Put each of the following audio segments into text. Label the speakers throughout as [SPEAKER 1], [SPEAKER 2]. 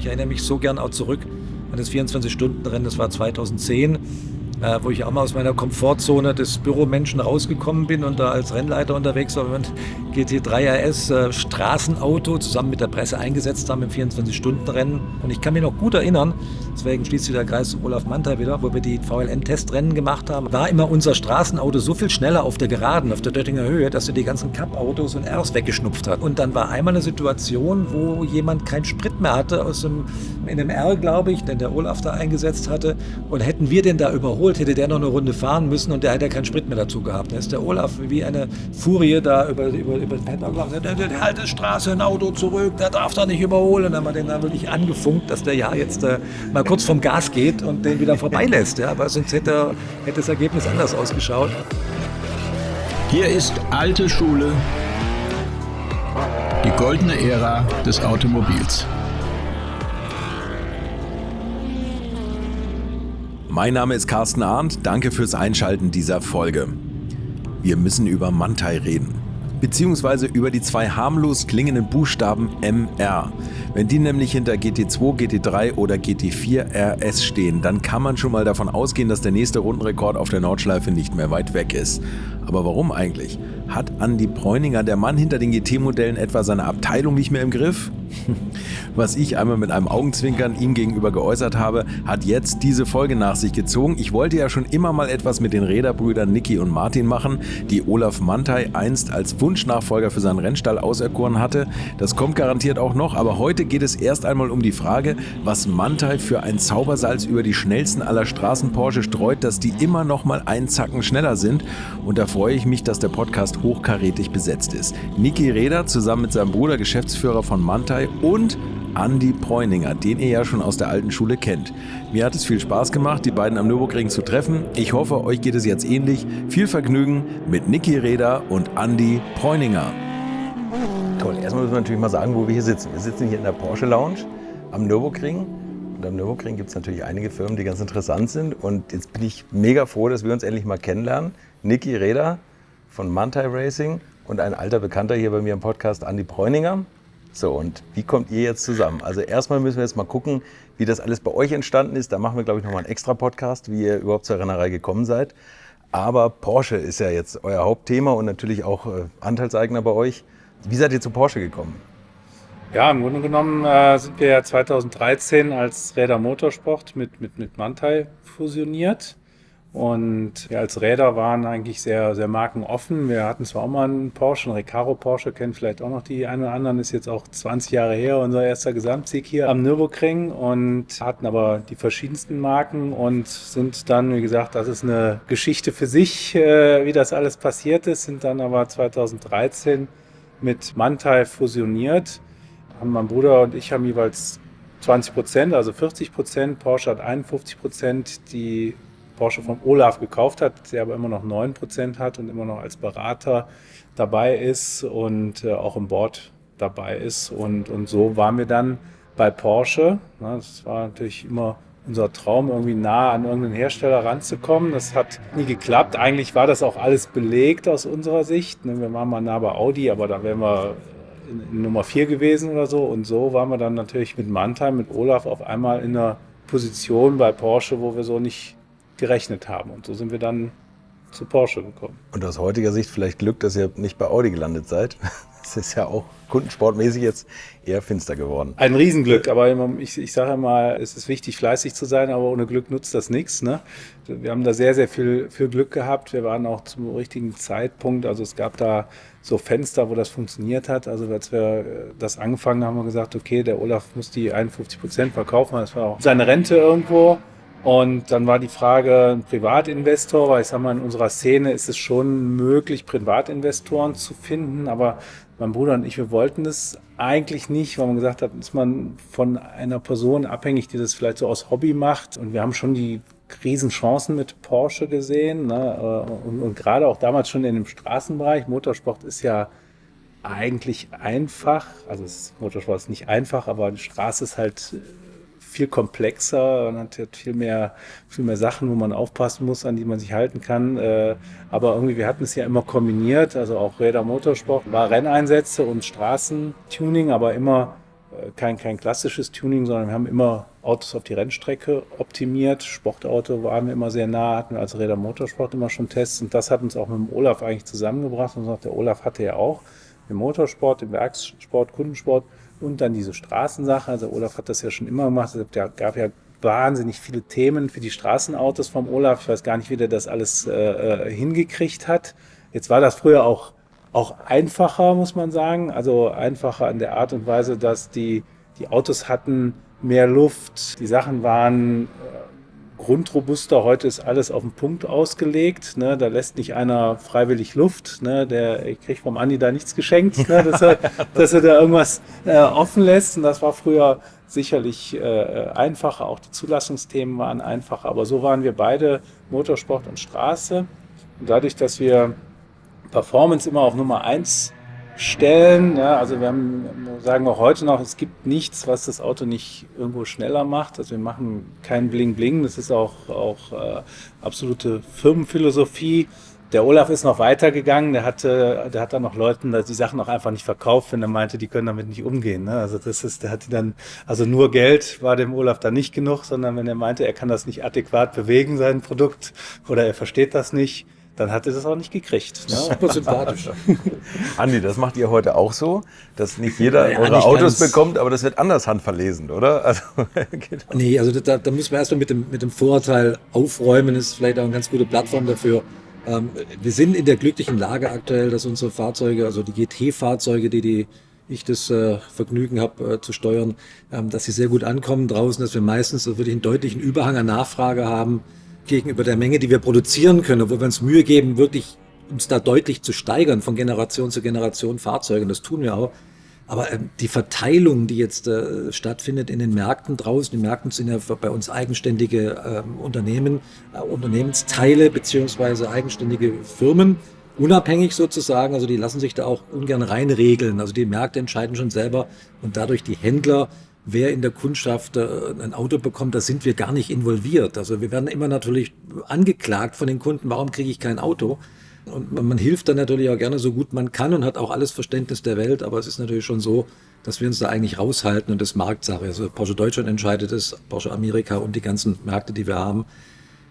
[SPEAKER 1] Ich erinnere mich so gern auch zurück an das 24-Stunden-Rennen, das war 2010, wo ich auch mal aus meiner Komfortzone des Büromenschen rausgekommen bin und da als Rennleiter unterwegs war und GT3 RS Straßenauto zusammen mit der Presse eingesetzt haben im 24-Stunden-Rennen. Und ich kann mich noch gut erinnern, deswegen schließt sich der Kreis zum Olaf Manthey wieder, wo wir die VLN-Testrennen gemacht haben, war immer unser Straßenauto so viel schneller auf der Geraden, auf der Döttinger Höhe, dass er die ganzen Cup-Autos und Rs weggeschnupft hat. Und dann war einmal eine Situation, wo jemand keinen Sprit mehr hatte, in einem R, glaube ich, den der Olaf da eingesetzt hatte. Und hätten wir den da überholt, hätte der noch eine Runde fahren müssen und der hätte ja keinen Sprit mehr dazu gehabt. Da ist der Olaf wie eine Furie da über den Paddock gelaufen und gesagt, der halte Straße, ein Auto zurück, der darf da nicht überholen. Und dann haben wir den da wirklich angefunkt, dass der ja jetzt mal kurz vom Gas geht und den wieder vorbeilässt. Ja? Aber sonst hätte das Ergebnis anders ausgeschaut.
[SPEAKER 2] Hier ist alte Schule, die goldene Ära des Automobils.
[SPEAKER 3] Mein Name ist Carsten Arndt, danke fürs Einschalten dieser Folge. Wir müssen über Manthey reden, beziehungsweise über die zwei harmlos klingenden Buchstaben MR. Wenn die nämlich hinter GT2, GT3 oder GT4 RS stehen, dann kann man schon mal davon ausgehen, dass der nächste Rundenrekord auf der Nordschleife nicht mehr weit weg ist. Aber warum eigentlich? Hat Andi Preuninger, der Mann hinter den GT-Modellen, etwa seine Abteilung nicht mehr im Griff? Was ich einmal mit einem Augenzwinkern ihm gegenüber geäußert habe, hat jetzt diese Folge nach sich gezogen. Ich wollte ja schon immer mal etwas mit den Räderbrüdern Niki und Martin machen, die Olaf Manthey einst als Wunschnachfolger für seinen Rennstall auserkoren hatte. Das kommt garantiert auch noch, aber heute geht es erst einmal um die Frage, was Manthey für ein Zaubersalz über die schnellsten aller Straßen-Porsche streut, dass die immer noch mal einen Zacken schneller sind. Und da freue ich mich, dass der Podcast hochkarätig besetzt ist. Niki Räder zusammen mit seinem Bruder, Geschäftsführer von Manthey, und Andi Preuninger, den ihr ja schon aus der alten Schule kennt. Mir hat es viel Spaß gemacht, die beiden am Nürburgring zu treffen. Ich hoffe, euch geht es jetzt ähnlich. Viel Vergnügen mit Niki Räder und Andi Preuninger.
[SPEAKER 4] Toll, erstmal müssen wir natürlich mal sagen, wo wir hier sitzen. Wir sitzen hier in der Porsche Lounge am Nürburgring. Und am Nürburgring gibt es natürlich einige Firmen, die ganz interessant sind. Und jetzt bin ich mega froh, dass wir uns endlich mal kennenlernen. Niki Räder von Manthey Racing und ein alter Bekannter hier bei mir im Podcast, Andi Preuninger. So, und wie kommt ihr jetzt zusammen? Also erstmal müssen wir jetzt mal gucken, wie das alles bei euch entstanden ist. Da machen wir, glaube ich, nochmal einen extra Podcast, wie ihr überhaupt zur Rennerei gekommen seid. Aber Porsche ist ja jetzt euer Hauptthema und natürlich auch Anteilseigner bei euch. Wie seid ihr zu Porsche gekommen?
[SPEAKER 5] Ja, im Grunde genommen sind wir ja 2013 als Räder Motorsport mit Manthey fusioniert. Und wir als Räder waren eigentlich sehr, sehr markenoffen. Wir hatten zwar auch mal einen Porsche, einen Recaro Porsche, kennen vielleicht auch noch die einen oder anderen, ist jetzt auch 20 Jahre her, unser erster Gesamtsieg hier am Nürburgring, und hatten aber die verschiedensten Marken und sind dann, wie gesagt, das ist eine Geschichte für sich, wie das alles passiert ist, sind dann aber 2013 mit Manthey fusioniert. Mein Bruder und ich haben jeweils 20%, also 40%, Porsche hat 51%, die Porsche von Olaf gekauft hat, der aber immer noch 9% hat und immer noch als Berater dabei ist und auch im Board dabei ist. Und so waren wir dann bei Porsche. Das war natürlich immer unser Traum, irgendwie nah an irgendeinen Hersteller ranzukommen. Das hat nie geklappt. Eigentlich war das auch alles belegt aus unserer Sicht. Wir waren mal nah bei Audi, aber da wären wir in Nummer 4 gewesen oder so. Und so waren wir dann natürlich mit Manthey, mit Olaf auf einmal in einer Position bei Porsche, wo wir so nicht gerechnet haben. Und so sind wir dann zu Porsche gekommen.
[SPEAKER 4] Und aus heutiger Sicht vielleicht Glück, dass ihr nicht bei Audi gelandet seid. Das ist ja auch kundensportmäßig jetzt eher finster geworden.
[SPEAKER 5] Ein Riesenglück, aber ich sage immer, es ist wichtig, fleißig zu sein, aber ohne Glück nutzt das nichts. Ne? Wir haben da sehr, sehr viel Glück gehabt. Wir waren auch zum richtigen Zeitpunkt. Also es gab da so Fenster, wo das funktioniert hat. Also als wir das angefangen haben, haben wir gesagt, okay, der Olaf muss die 51% verkaufen. Das war auch seine Rente irgendwo. Und dann war die Frage, ein Privatinvestor, weil ich sag mal, in unserer Szene ist es schon möglich, Privatinvestoren zu finden, aber mein Bruder und ich, wir wollten das eigentlich nicht, weil man gesagt hat, ist man von einer Person abhängig, die das vielleicht so aus Hobby macht. Und wir haben schon die Riesenchancen mit Porsche gesehen, ne? Und gerade auch damals schon in dem Straßenbereich. Motorsport ist ja eigentlich einfach, also Motorsport ist nicht einfach, aber die Straße ist halt viel komplexer und hat viel mehr Sachen, wo man aufpassen muss, an die man sich halten kann. Aber irgendwie, wir hatten es ja immer kombiniert, also auch Räder Motorsport war Renneinsätze und Straßentuning, aber immer kein klassisches Tuning, sondern wir haben immer Autos auf die Rennstrecke optimiert. Sportauto waren wir immer sehr nah, hatten wir als Räder Motorsport immer schon Tests. Und das hat uns auch mit dem Olaf eigentlich zusammengebracht. Und der Olaf hatte ja auch den Motorsport, den Werkssport, Kundensport und dann diese Straßensache. Also Olaf hat das ja schon immer gemacht. Es gab ja wahnsinnig viele Themen für die Straßenautos vom Olaf. Ich weiß gar nicht, wie der das alles hingekriegt hat. Jetzt war das früher auch einfacher, muss man sagen. Also einfacher in der Art und Weise, dass die Autos hatten mehr Luft. Die Sachen waren grundrobuster. Heute ist alles auf den Punkt ausgelegt. Ne? Da lässt nicht einer freiwillig Luft. Ne? Ich kriege vom Andi da nichts geschenkt, ne? dass er da irgendwas offen lässt. Und das war früher sicherlich einfacher. Auch die Zulassungsthemen waren einfacher. Aber so waren wir beide, Motorsport und Straße. Und dadurch, dass wir Performance immer auf Nummer 1 stellen, ja, also wir sagen auch heute noch, es gibt nichts, was das Auto nicht irgendwo schneller macht. Also wir machen kein Bling-Bling, das ist auch absolute Firmenphilosophie. Der Olaf ist noch weitergegangen, der hat dann noch Leuten die Sachen auch einfach nicht verkauft, wenn er meinte, die können damit nicht umgehen. Ne? Also der hat die dann, also nur Geld war dem Olaf dann nicht genug, sondern wenn er meinte, er kann das nicht adäquat bewegen, sein Produkt, oder er versteht das nicht, dann hat er das auch nicht gekriegt. Ne?
[SPEAKER 1] Super sympathisch.
[SPEAKER 4] Andi, das macht ihr heute auch so, dass nicht jeder eure Autos bekommt, aber das wird anders handverlesen, oder? Also,
[SPEAKER 1] Nee, also da müssen wir erstmal mit dem Vorurteil aufräumen. Das ist vielleicht auch eine ganz gute Plattform dafür. Wir sind in der glücklichen Lage aktuell, dass unsere Fahrzeuge, also die GT-Fahrzeuge, die ich das Vergnügen habe zu steuern, dass sie sehr gut ankommen draußen, dass wir meistens wirklich einen deutlichen Überhang an Nachfrage haben gegenüber der Menge, die wir produzieren können, wo wir uns Mühe geben, wirklich uns da deutlich zu steigern von Generation zu Generation Fahrzeugen. Das tun wir auch. Aber die Verteilung, die jetzt stattfindet in den Märkten draußen, die Märkten sind ja bei uns eigenständige Unternehmensteile beziehungsweise eigenständige Firmen, unabhängig sozusagen. Also die lassen sich da auch ungern reinregeln. Also die Märkte entscheiden schon selber und dadurch die Händler, wer in der Kundschaft ein Auto bekommt, da sind wir gar nicht involviert. Also wir werden immer natürlich angeklagt von den Kunden, warum kriege ich kein Auto? Und man hilft dann natürlich auch gerne so gut man kann und hat auch alles Verständnis der Welt, aber es ist natürlich schon so, dass wir uns da eigentlich raushalten und das Marktsache. Also Porsche Deutschland entscheidet es, Porsche Amerika und die ganzen Märkte, die wir haben.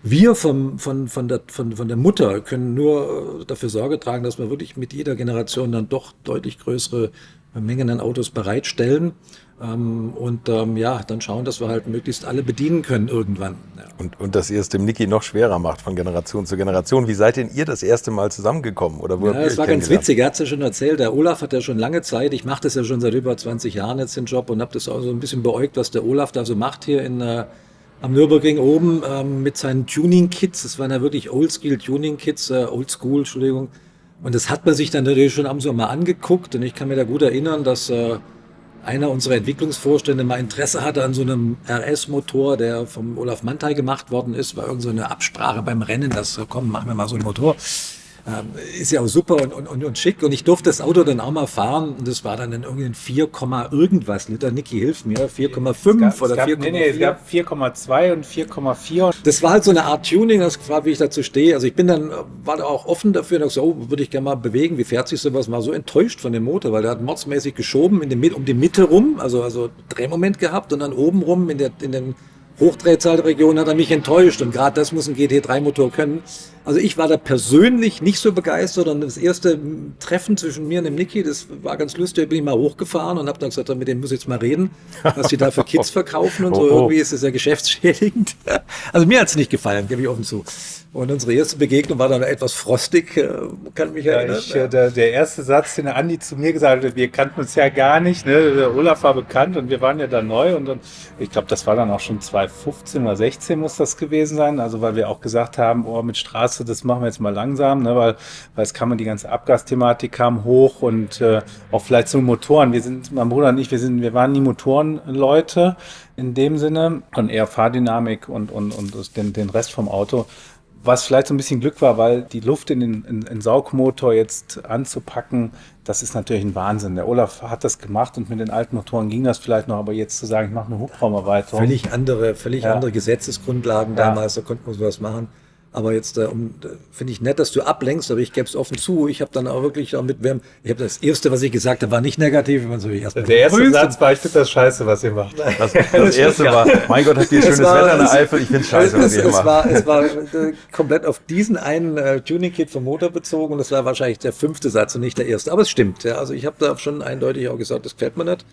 [SPEAKER 1] Wir von der Mutter können nur dafür Sorge tragen, dass wir wirklich mit jeder Generation dann doch deutlich größere Mengen an Autos bereitstellen und dann schauen, dass wir halt möglichst alle bedienen können irgendwann. Ja.
[SPEAKER 4] Und dass ihr es dem Niki noch schwerer macht von Generation zu Generation. Wie seid denn ihr das erste Mal zusammengekommen? Oder wo
[SPEAKER 1] es war ganz witzig, er hat es ja schon erzählt, der Olaf hat ja schon lange Zeit, ich mache das ja schon seit über 20 Jahren jetzt den Job und habe das auch so ein bisschen beäugt, was der Olaf da so macht hier am Nürburgring oben mit seinen Tuning-Kits. Das waren ja wirklich Oldschool-Tuning-Kits, Entschuldigung. Und das hat man sich dann natürlich schon abends mal angeguckt und ich kann mir da gut erinnern, dass einer unserer Entwicklungsvorstände mal Interesse hatte an so einem RS-Motor, der vom Olaf Manthey gemacht worden ist, war irgend so eine Absprache beim Rennen, dass komm, machen wir mal so einen Motor. Ist ja auch super und schick und ich durfte das Auto dann auch mal fahren und das war dann in irgendwie ein 4, irgendwas Liter, Niki, hilf mir, 4,5 oder 4,4?
[SPEAKER 5] Nee, es gab 4,2 und 4,4.
[SPEAKER 1] Das war halt so eine Art Tuning, das war, wie ich dazu stehe. Also ich war da auch offen dafür und dachte, würde ich gerne mal bewegen, wie fährt sich sowas, war so enttäuscht von dem Motor, weil der hat mordsmäßig geschoben um die Mitte rum, also Drehmoment gehabt und dann oben rum in den Hochdrehzahlregion hat er mich enttäuscht und gerade das muss ein GT3-Motor können. Also ich war da persönlich nicht so begeistert und das erste Treffen zwischen mir und dem Niki, das war ganz lustig, bin ich mal hochgefahren und habe dann gesagt, mit dem muss ich jetzt mal reden, was die da für Kits verkaufen und so. Irgendwie ist es ja geschäftsschädigend. Also mir hat es nicht gefallen, gebe ich offen zu. Und unsere erste Begegnung war dann etwas frostig, kann mich erinnern.
[SPEAKER 5] Der erste Satz, den der Andi zu mir gesagt hat, wir kannten uns ja gar nicht, ne? Der Olaf war bekannt und wir waren ja da neu und dann, ich glaube, das war dann auch schon 2015 oder 2016 muss das gewesen sein, also weil wir auch gesagt haben, mit Straße, das machen wir jetzt mal langsam, ne? weil es kam und die ganze Abgasthematik kam hoch und auch vielleicht so Motoren, mein Bruder und ich, wir waren nie Motorenleute in dem Sinne und eher Fahrdynamik und den Rest vom Auto. Was vielleicht so ein bisschen Glück war, weil die Luft in den Saugmotor jetzt anzupacken, das ist natürlich ein Wahnsinn. Der Olaf hat das gemacht und mit den alten Motoren ging das vielleicht noch, aber jetzt zu sagen, ich mache eine Hubraumerweiterung.
[SPEAKER 1] Völlig andere Gesetzesgrundlagen damals, da konnten wir sowas machen. Aber jetzt finde ich nett, dass du ablenkst, aber ich gebe es offen zu. Ich habe dann auch wirklich ich habe das Erste, was ich gesagt habe, war nicht negativ.
[SPEAKER 5] Der erste Satz war, ich finde das scheiße, was ihr macht.
[SPEAKER 4] Das erste war, mein Gott, habt ihr schönes Wetter in der Eifel? Ich finde es scheiße, was ihr macht.
[SPEAKER 1] Es war komplett auf diesen einen Tuning-Kit vom Motor bezogen und das war wahrscheinlich der 5. Satz und nicht der erste. Aber es stimmt. Ja. Also ich habe da schon eindeutig auch gesagt, das gefällt mir nicht.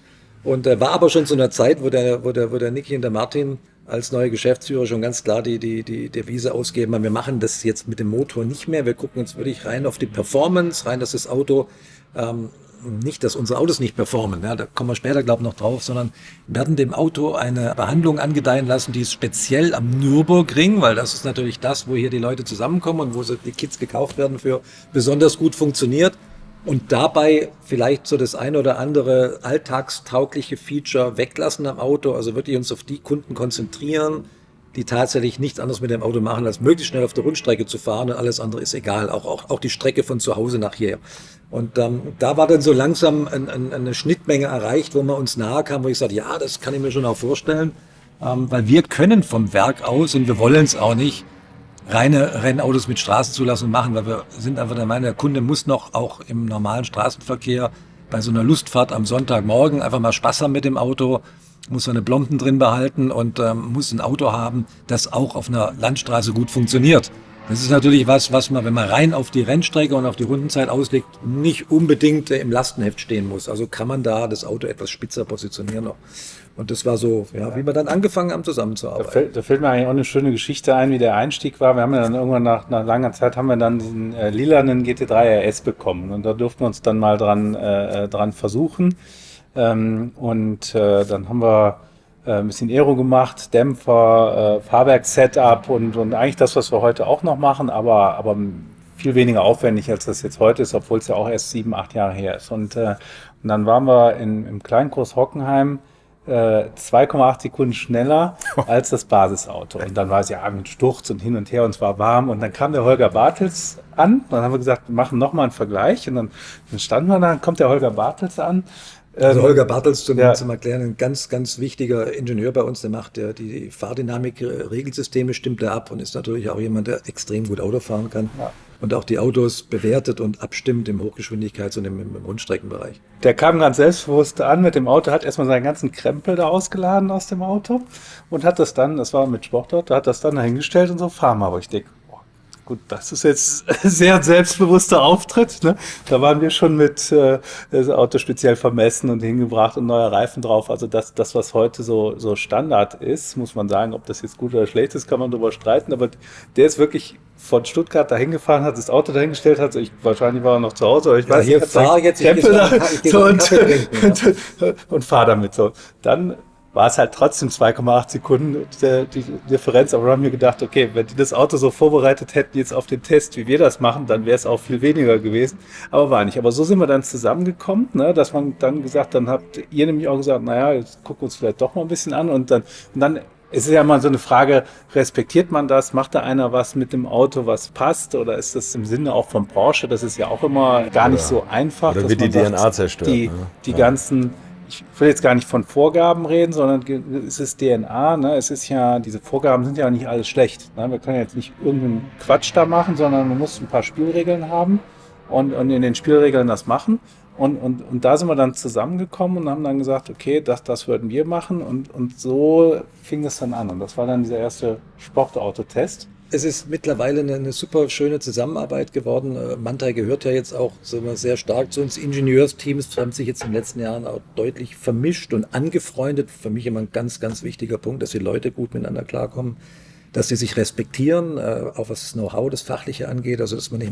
[SPEAKER 1] Und war aber schon zu einer Zeit, wo der Niki und der Martin als neue Geschäftsführer schon ganz klar die Devise ausgeben, wir machen das jetzt mit dem Motor nicht mehr, wir gucken uns wirklich rein auf die Performance, rein, dass das Auto, nicht, dass unsere Autos nicht performen, ja, da kommen wir später, glaube ich, noch drauf, sondern werden dem Auto eine Behandlung angedeihen lassen, die ist speziell am Nürburgring, weil das ist natürlich das, wo hier die Leute zusammenkommen und wo die Kits gekauft werden, für besonders gut funktioniert. Und dabei vielleicht so das ein oder andere alltagstaugliche Feature weglassen am Auto, also wirklich uns auf die Kunden konzentrieren, die tatsächlich nichts anderes mit dem Auto machen, als möglichst schnell auf der Rundstrecke zu fahren und alles andere ist egal, auch die Strecke von zu Hause nach hier. Und da war dann so langsam eine Schnittmenge erreicht, wo man uns nahe kam, wo ich sagte, ja, das kann ich mir schon auch vorstellen, weil wir können vom Werk aus und wir wollen es auch nicht, reine Rennautos mit Straßenzulassung machen, weil wir sind einfach der Meinung, der Kunde muss noch auch im normalen Straßenverkehr bei so einer Lustfahrt am Sonntagmorgen einfach mal Spaß haben mit dem Auto, muss seine Blomben drin behalten und muss ein Auto haben, das auch auf einer Landstraße gut funktioniert. Das ist natürlich was man, wenn man rein auf die Rennstrecke und auf die Rundenzeit auslegt, nicht unbedingt im Lastenheft stehen muss. Also kann man da das Auto etwas spitzer positionieren noch. Und das war so, ja, wie wir dann angefangen haben, zusammenzuarbeiten.
[SPEAKER 5] Da fällt mir eigentlich auch eine schöne Geschichte ein, wie der Einstieg war. Wir haben ja dann irgendwann nach langer Zeit haben wir dann diesen lilanen GT3 RS bekommen. Und da durften wir uns dann mal dran versuchen. Dann haben wir ein bisschen Aero gemacht, Dämpfer, Fahrwerk-Setup und eigentlich das, was wir heute auch noch machen, aber viel weniger aufwendig, als das jetzt heute ist, obwohl es ja auch erst 7, 8 Jahre her ist. Und dann waren wir im Kleinkurs Hockenheim 2,8 Sekunden schneller als das Basisauto. Und dann war es ja mit Sturz und hin und her und es war warm. Und dann kam der Holger Bartels an. Dann haben wir gesagt, wir machen nochmal einen Vergleich. Und dann standen wir da, dann kommt der Holger Bartels an.
[SPEAKER 1] Also Holger Bartels zum Erklären, ein ganz, ganz wichtiger Ingenieur bei uns, der macht die Fahrdynamik-Regelsysteme, stimmt er ab und ist natürlich auch jemand, der extrem gut Auto fahren kann und auch die Autos bewertet und abstimmt im Hochgeschwindigkeits- und im Rundstreckenbereich.
[SPEAKER 5] Der kam ganz selbstbewusst an mit dem Auto, hat erstmal seinen ganzen Krempel da ausgeladen aus dem Auto und hat das dann, das war mit Sportauto, hat das dann dahingestellt und so, fahr mal, wo ich denke, gut, das ist jetzt ein sehr selbstbewusster Auftritt. Ne? Da waren wir schon mit das Auto speziell vermessen und hingebracht und neue Reifen drauf. Also das was heute so Standard ist, muss man sagen, ob das jetzt gut oder schlecht ist, kann man darüber streiten. Aber der ist wirklich von Stuttgart dahin gefahren, hat das Auto dahingestellt, wahrscheinlich war er noch zu Hause, aber ich weiß nicht, und fahr damit so. Dann war es halt trotzdem 2,8 Sekunden die Differenz. Aber wir haben mir gedacht, okay, wenn die das Auto so vorbereitet hätten jetzt auf den Test, wie wir das machen, dann wäre es auch viel weniger gewesen. Aber war nicht. Aber so sind wir dann zusammengekommen, ne, dass man dann gesagt, dann habt ihr nämlich auch gesagt, naja, jetzt gucken wir uns vielleicht doch mal ein bisschen an. Und dann ist es ja mal so eine Frage, respektiert man das? Macht da einer was mit dem Auto, was passt? Oder ist das im Sinne auch von Porsche? Das ist ja auch immer gar nicht so einfach.
[SPEAKER 4] Oder wird die DNA zerstört?
[SPEAKER 5] Die ganzen... Ich will jetzt gar nicht von Vorgaben reden, sondern es ist DNA. Ne? Es ist ja, diese Vorgaben sind ja nicht alles schlecht. Ne? Wir können jetzt nicht irgendeinen Quatsch da machen, sondern man muss ein paar Spielregeln haben und in den Spielregeln das machen. Und da sind wir dann zusammengekommen und haben dann gesagt, okay, das würden wir machen. Und so fing das dann an. Und das war dann dieser erste Sportautotest.
[SPEAKER 1] Es ist mittlerweile eine super schöne Zusammenarbeit geworden. Manthey gehört ja jetzt auch sehr stark zu uns. Ingenieursteams haben sich jetzt in den letzten Jahren auch deutlich vermischt und angefreundet. Für mich immer ein ganz, ganz wichtiger Punkt, dass die Leute gut miteinander klarkommen, dass sie sich respektieren, auch was das Know-how, das Fachliche angeht. Also dass man hat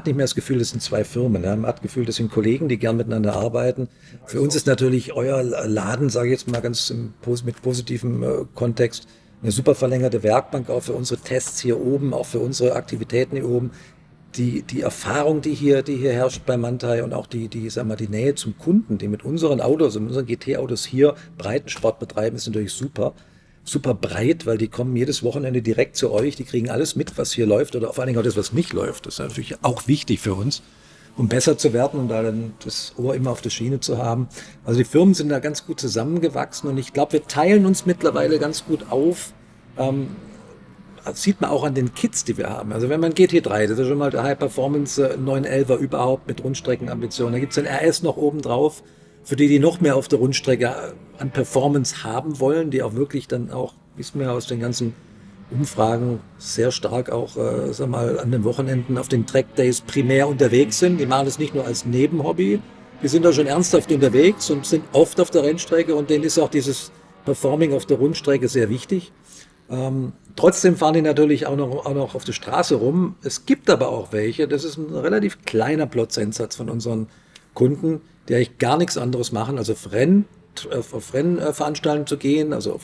[SPEAKER 1] nicht mehr das Gefühl, das sind zwei Firmen. Ja. Man hat das Gefühl, das sind Kollegen, die gern miteinander arbeiten. Für uns ist natürlich euer Laden, sage ich jetzt mal ganz mit positivem Kontext, eine super verlängerte Werkbank, auch für unsere Tests hier oben, auch für unsere Aktivitäten hier oben. Die Erfahrung, die hier herrscht bei Manthey und auch die Nähe zum Kunden, die mit unseren Autos, mit unseren GT-Autos hier Breitensport betreiben, ist natürlich super breit, weil die kommen jedes Wochenende direkt zu euch, die kriegen alles mit, was hier läuft oder vor allen Dingen auch das, was nicht läuft. Das ist natürlich auch wichtig für uns, um besser zu werden und da dann das Ohr immer auf der Schiene zu haben. Also die Firmen sind da ganz gut zusammengewachsen und ich glaube, wir teilen uns mittlerweile ganz gut auf. sieht man auch an den Kits, die wir haben. Also wenn man GT3, das ist schon mal der High Performance 911er überhaupt mit Rundstreckenambitionen. Da gibt es den RS noch oben drauf, für die noch mehr auf der Rundstrecke an Performance haben wollen, die auch wirklich dann auch, wissen wir aus den ganzen Umfragen, sehr stark auch, sag mal, an den Wochenenden auf den Track Days primär unterwegs sind. Die machen das nicht nur als Nebenhobby, die sind da schon ernsthaft unterwegs und sind oft auf der Rennstrecke und denen ist auch dieses Performing auf der Rundstrecke sehr wichtig. Trotzdem fahren die natürlich auch noch auf der Straße rum. Es gibt aber auch welche, das ist ein relativ kleiner Prozentsatz von unseren Kunden, die eigentlich gar nichts anderes machen, also auf Rennveranstaltungen zu gehen, also auf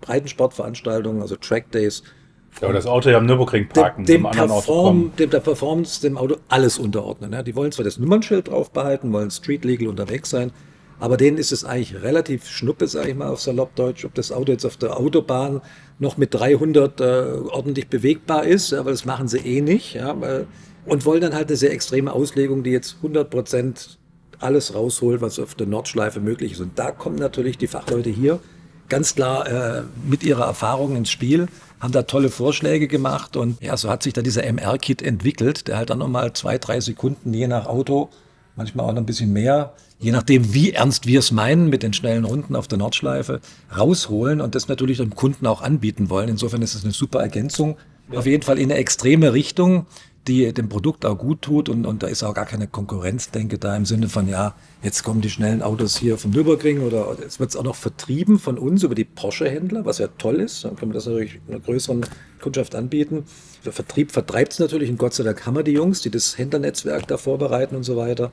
[SPEAKER 1] Breitensportveranstaltungen, also Track Days.
[SPEAKER 5] Ja, aber das Auto ja am Nürburgring parken,
[SPEAKER 1] Dem Performance, dem Auto alles unterordnen. Ja. Die wollen zwar das Nummernschild drauf behalten, wollen street legal unterwegs sein, aber denen ist es eigentlich relativ schnuppe, sage ich mal auf Saloppdeutsch, ob das Auto jetzt auf der Autobahn noch mit 300 ordentlich bewegbar ist, ja, weil das machen sie eh nicht. Ja, und wollen dann halt eine sehr extreme Auslegung, die jetzt 100% alles rausholt, was auf der Nordschleife möglich ist. Und da kommen natürlich die Fachleute hier ganz klar mit ihrer Erfahrung ins Spiel, haben da tolle Vorschläge gemacht und ja, so hat sich da dieser MR-Kit entwickelt, der halt dann nochmal 2-3 Sekunden je nach Auto, manchmal auch noch ein bisschen mehr, je nachdem wie ernst wir es meinen mit den schnellen Runden auf der Nordschleife, rausholen und das natürlich dem Kunden auch anbieten wollen. Insofern ist es eine super Ergänzung, auf jeden Fall in eine extreme Richtung, die dem Produkt auch gut tut und da ist auch gar keine Konkurrenz, denke da im Sinne von, ja, jetzt kommen die schnellen Autos hier vom Nürburgring oder jetzt wird es auch noch vertrieben von uns über die Porsche-Händler, was ja toll ist, dann können wir das natürlich einer größeren Kundschaft anbieten. Der Vertrieb vertreibt es natürlich und Gott sei Dank haben wir die Jungs, die das Händlernetzwerk da vorbereiten und so weiter,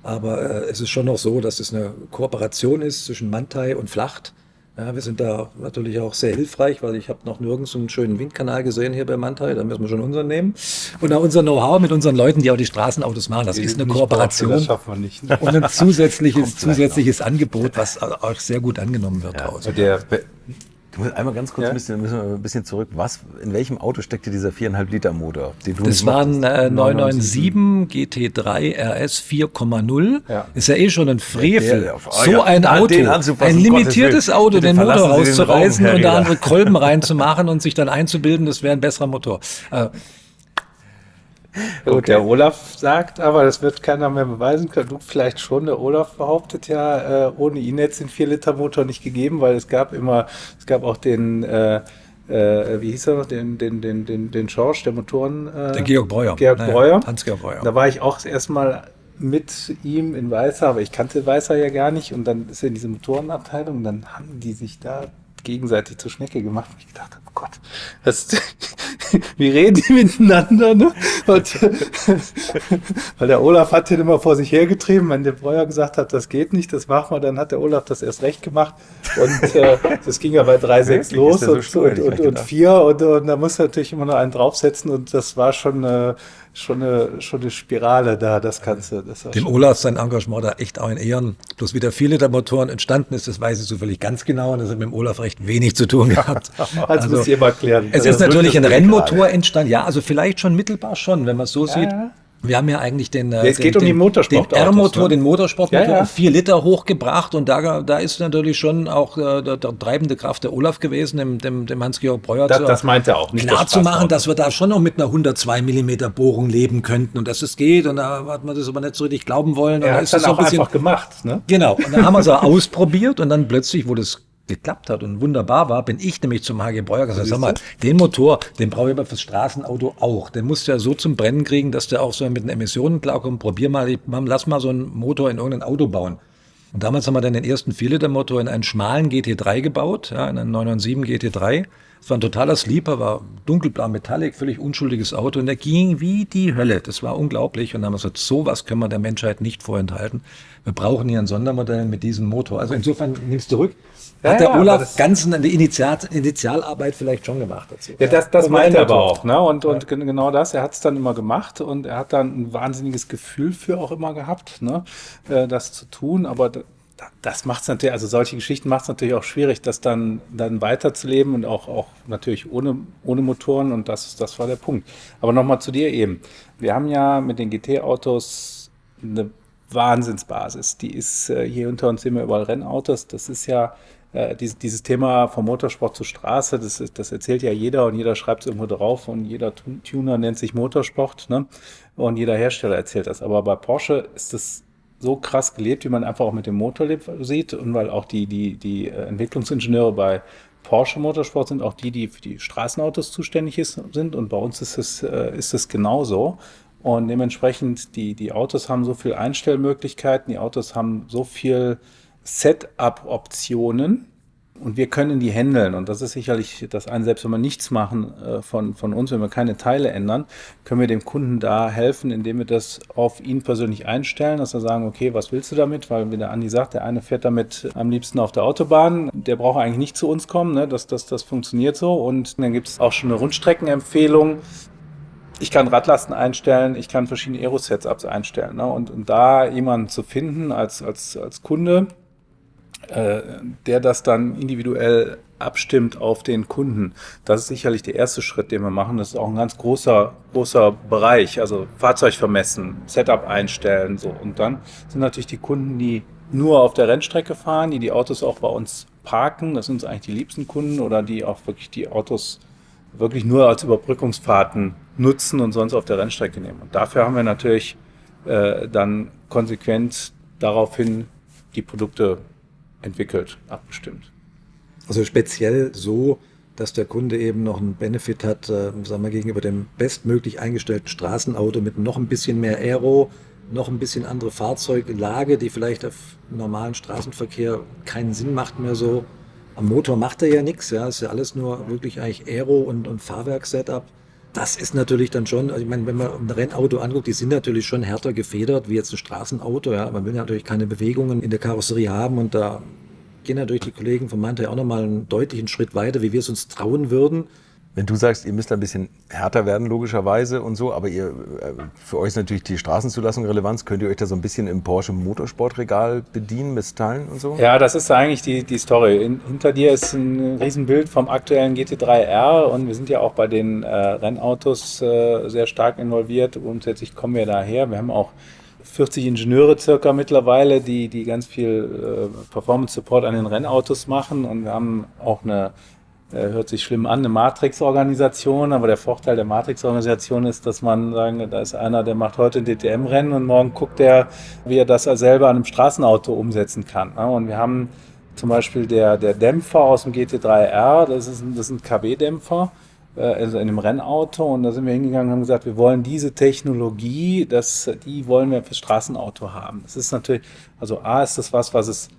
[SPEAKER 1] aber es ist schon noch so, dass es eine Kooperation ist zwischen Manthey und Flacht. Ja, wir sind da natürlich auch sehr hilfreich, weil ich habe noch nirgends einen schönen Windkanal gesehen hier bei Manthey, da müssen wir schon unseren nehmen. Und auch unser Know-how mit unseren Leuten, die auch die Straßenautos machen, das ist eine Kooperation.
[SPEAKER 5] Das schaffen wir nicht. Ne?
[SPEAKER 1] Und ein zusätzliches Angebot, was auch sehr gut angenommen wird draußen.
[SPEAKER 4] Du musst einmal ganz kurz müssen wir ein bisschen zurück. In welchem Auto steckte dieser 4,5 Liter Motor?
[SPEAKER 1] Das war ein 997 GT3 RS 4,0. Ja. Ist ja eh schon ein Frevel. Ein Auto, ein limitiertes Auto, den Motor rauszureißen und da andere Kolben reinzumachen und sich dann einzubilden, das wäre ein besserer Motor.
[SPEAKER 5] Gut, der Olaf sagt, aber das wird keiner mehr beweisen können. Du vielleicht schon. Der Olaf behauptet ja, ohne ihn hätte es den 4-Liter-Motor nicht gegeben, weil es gab auch den, wie hieß er noch, den Schorsch, der Motoren.
[SPEAKER 1] Der Georg Breuer.
[SPEAKER 5] Hans-Georg Breuer. Da war ich auch erstmal mit ihm in Weißer, aber ich kannte Weißer ja gar nicht und dann ist er in diese Motorenabteilung und dann haben die sich da gegenseitig zur Schnecke gemacht und ich gedacht habe, oh Gott, wie reden die miteinander, ne? Und, weil der Olaf hat den immer vor sich hergetrieben, wenn der Breuer gesagt hat, das geht nicht, das machen wir, dann hat der Olaf das erst recht gemacht und das ging ja bei 3,6 los und 4 und da muss er natürlich immer noch einen draufsetzen und das war schon eine Spirale da, das kannst du.
[SPEAKER 1] Dem Olaf sein Engagement da echt auch in Ehren. Bloß wie der 4-Liter-Motoren entstanden ist, das weiß ich zufällig ganz genau und das hat mit dem Olaf recht wenig zu tun gehabt.
[SPEAKER 5] Also müsst ihr mal klären.
[SPEAKER 1] Es ist natürlich ein Rennmotor entstanden, ja, also vielleicht schon mittelbar schon, wenn man es so sieht. Ja. Wir haben ja eigentlich den R-Motor, den Motorsportmotor auf 4 Liter hochgebracht und da ist natürlich schon auch der treibende Kraft der Olaf gewesen, dem Hans-Georg Breuer.
[SPEAKER 5] Das meint er auch nicht.
[SPEAKER 1] Klar zu machen, dass wir da schon noch mit einer 102 mm Bohrung leben könnten und dass es geht und da hat man das aber nicht so richtig glauben wollen.
[SPEAKER 5] Er hat es dann auch einfach gemacht. Ne?
[SPEAKER 1] Genau, und dann haben wir es auch ausprobiert und dann plötzlich, wo das geklappt hat und wunderbar war, bin ich nämlich zum HG Breuer gesagt, sag mal, den Motor, den brauche ich aber fürs Straßenauto auch. Den musst du ja so zum Brennen kriegen, dass der auch so mit den Emissionen klarkommt. Probier mal, lass mal so einen Motor in irgendein Auto bauen. Und damals haben wir dann den ersten 4-Liter-Motor in einen schmalen GT3 gebaut, ja, in einen 997 GT3. Es war ein totaler Sleeper, war dunkelblau Metallic, völlig unschuldiges Auto und der ging wie die Hölle. Das war unglaublich und dann haben wir gesagt, sowas können wir der Menschheit nicht vorenthalten. Wir brauchen hier ein Sondermodell mit diesem Motor. Also insofern nimm's zurück. Hat der Olaf ganz eine Initialarbeit vielleicht schon gemacht dazu.
[SPEAKER 5] Ja, das meint er aber auch. Ne? Und genau das, er hat es dann immer gemacht und er hat dann ein wahnsinniges Gefühl für auch immer gehabt, ne? Das zu tun. Aber das macht es natürlich, also solche Geschichten macht es natürlich auch schwierig, das dann weiterzuleben und auch natürlich ohne Motoren und das war der Punkt. Aber nochmal zu dir eben. Wir haben ja mit den GT-Autos eine Wahnsinnsbasis. Die ist, hier unter uns sehen wir überall Rennautos, das ist ja dieses Thema vom Motorsport zur Straße, das erzählt ja jeder und jeder schreibt es irgendwo drauf und jeder Tuner nennt sich Motorsport, ne? Und jeder Hersteller erzählt das. Aber bei Porsche ist das so krass gelebt, wie man einfach auch mit dem Motor sieht und weil auch die Entwicklungsingenieure bei Porsche Motorsport sind auch die für die Straßenautos zuständig sind und bei uns ist es genauso. Und dementsprechend, die Autos haben so viel Einstellmöglichkeiten, die Autos haben so viel Setup-Optionen und wir können die handeln. Und das ist sicherlich das eine, selbst wenn wir nichts machen von uns, wenn wir keine Teile ändern, können wir dem Kunden da helfen, indem wir das auf ihn persönlich einstellen, dass wir sagen, okay, was willst du damit? Weil, wie der Andi sagt, der eine fährt damit am liebsten auf der Autobahn, der braucht eigentlich nicht zu uns kommen, ne? Das funktioniert so. Und dann gibt es auch schon eine Rundstreckenempfehlung. Ich kann Radlasten einstellen, ich kann verschiedene Aero-Setups einstellen. Ne? Und da jemanden zu finden als Kunde, der das dann individuell abstimmt auf den Kunden, das ist sicherlich der erste Schritt, den wir machen. Das ist auch ein ganz großer Bereich, also Fahrzeug vermessen, Setup einstellen. So. Und dann sind natürlich die Kunden, die nur auf der Rennstrecke fahren, die Autos auch bei uns parken. Das sind uns eigentlich die liebsten Kunden oder die auch wirklich die Autos wirklich nur als Überbrückungsfahrten nutzen und sonst auf der Rennstrecke nehmen. Und dafür haben wir natürlich dann konsequent daraufhin die Produkte entwickelt, abgestimmt.
[SPEAKER 1] Also speziell so, dass der Kunde eben noch einen Benefit hat, sagen wir, gegenüber dem bestmöglich eingestellten Straßenauto mit noch ein bisschen mehr Aero, noch ein bisschen andere Fahrzeuglage, die vielleicht auf normalen Straßenverkehr keinen Sinn macht mehr so. Am Motor macht er ja nichts, ja, ist ja alles nur wirklich eigentlich Aero und Fahrwerk-Setup. Das ist natürlich dann schon, also ich meine, wenn man ein Rennauto anguckt, die sind natürlich schon härter gefedert wie jetzt ein Straßenauto, ja. Man will natürlich keine Bewegungen in der Karosserie haben und da gehen natürlich die Kollegen von Manthey auch nochmal einen deutlichen Schritt weiter, wie wir es uns trauen würden.
[SPEAKER 4] Wenn du sagst, ihr müsst ein bisschen härter werden, logischerweise und so, aber für euch ist natürlich die Straßenzulassung Relevanz. Könnt ihr euch da so ein bisschen im Porsche Motorsportregal bedienen mit Teilen und so?
[SPEAKER 5] Ja, das ist eigentlich die Story. Hinter dir ist ein Riesenbild vom aktuellen GT3R und wir sind ja auch bei den Rennautos sehr stark involviert. Grundsätzlich kommen wir daher. Wir haben auch 40 Ingenieure circa mittlerweile, die ganz viel Performance-Support an den Rennautos machen und wir haben auch hört sich schlimm an, eine Matrix-Organisation, aber der Vorteil der Matrix-Organisation ist, dass man sagen, da ist einer, der macht heute ein DTM-Rennen und morgen guckt er, wie er das selber an einem Straßenauto umsetzen kann. Und wir haben zum Beispiel der Dämpfer aus dem GT3R, das ist ein KW-Dämpfer, also in einem Rennauto und da sind wir hingegangen und haben gesagt, wir wollen diese Technologie, die wollen wir fürs Straßenauto haben. Das ist natürlich, also A ist das was es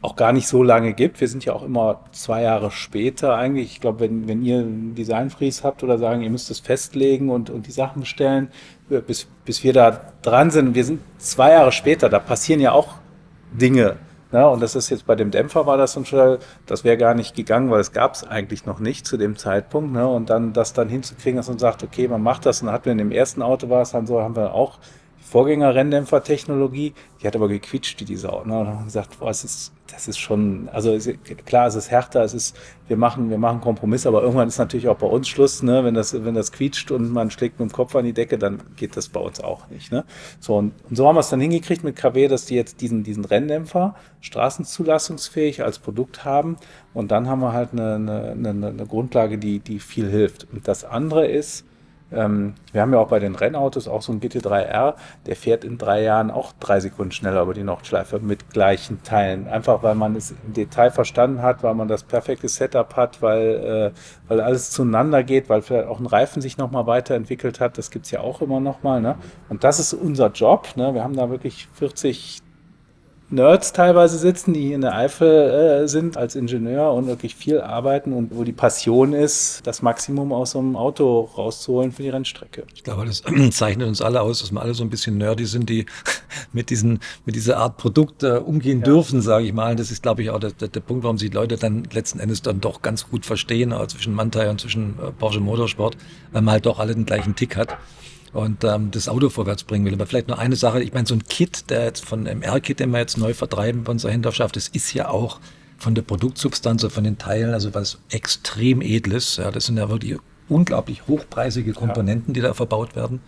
[SPEAKER 5] auch gar nicht so lange gibt. Wir sind ja auch immer 2 Jahre später eigentlich. Ich glaube, wenn ihr einen Design-Freeze habt oder sagen, ihr müsst es festlegen und die Sachen bestellen, bis wir da dran sind. Wir sind 2 Jahre später, da passieren ja auch Dinge. Ja, und das ist jetzt bei dem Dämpfer war das das wäre gar nicht gegangen, weil es gab es eigentlich noch nicht zu dem Zeitpunkt. Ne? Und dann das dann hinzukriegen, dass man sagt, okay, man macht das. Und dann hatten wir in dem ersten Auto war es dann so, haben wir auch Vorgänger-Renndämpfer-Technologie, die hat aber gequietscht, die Sau. Ne? Und dann haben wir gesagt, boah, das ist schon, also klar, es ist härter, wir machen Kompromiss, aber irgendwann ist natürlich auch bei uns Schluss, ne? Wenn das quietscht und man schlägt mit dem Kopf an die Decke, dann geht das bei uns auch nicht. Ne? So, und so haben wir es dann hingekriegt mit KW, dass die jetzt diesen Renndämpfer straßenzulassungsfähig als Produkt haben und dann haben wir halt eine Grundlage, die viel hilft. Und das andere ist, wir haben ja auch bei den Rennautos auch so ein GT3R, der fährt in 3 Jahren auch 3 Sekunden schneller über die Nordschleife mit gleichen Teilen. Einfach weil man es im Detail verstanden hat, weil man das perfekte Setup hat, weil alles zueinander geht, weil vielleicht auch ein Reifen sich nochmal weiterentwickelt hat. Das gibt es ja auch immer nochmal. Ne? Und das ist unser Job. Ne? Wir haben da wirklich 40 Nerds teilweise sitzen, die hier in der Eifel sind als Ingenieur und wirklich viel arbeiten und wo die Passion ist, das Maximum aus so einem Auto rauszuholen für die Rennstrecke.
[SPEAKER 1] Ich glaube, das zeichnet uns alle aus, dass wir alle so ein bisschen nerdy sind, die mit dieser Art Produkt umgehen dürfen, sage ich mal. Das ist, glaube ich, auch der Punkt, warum sich Leute dann letzten Endes dann doch ganz gut verstehen, auch zwischen Manthey und zwischen Porsche Motorsport, weil man halt doch alle den gleichen Tick hat. Und das Auto vorwärts bringen will. Aber vielleicht noch eine Sache, ich meine, so ein Kit, der jetzt von MR-Kit, den wir jetzt neu vertreiben bei unserer Händlerschaft, das ist ja auch von der Produktsubstanz, von den Teilen, also was extrem Edles. Ja, das sind ja wirklich unglaublich hochpreisige Komponenten, die da verbaut werden,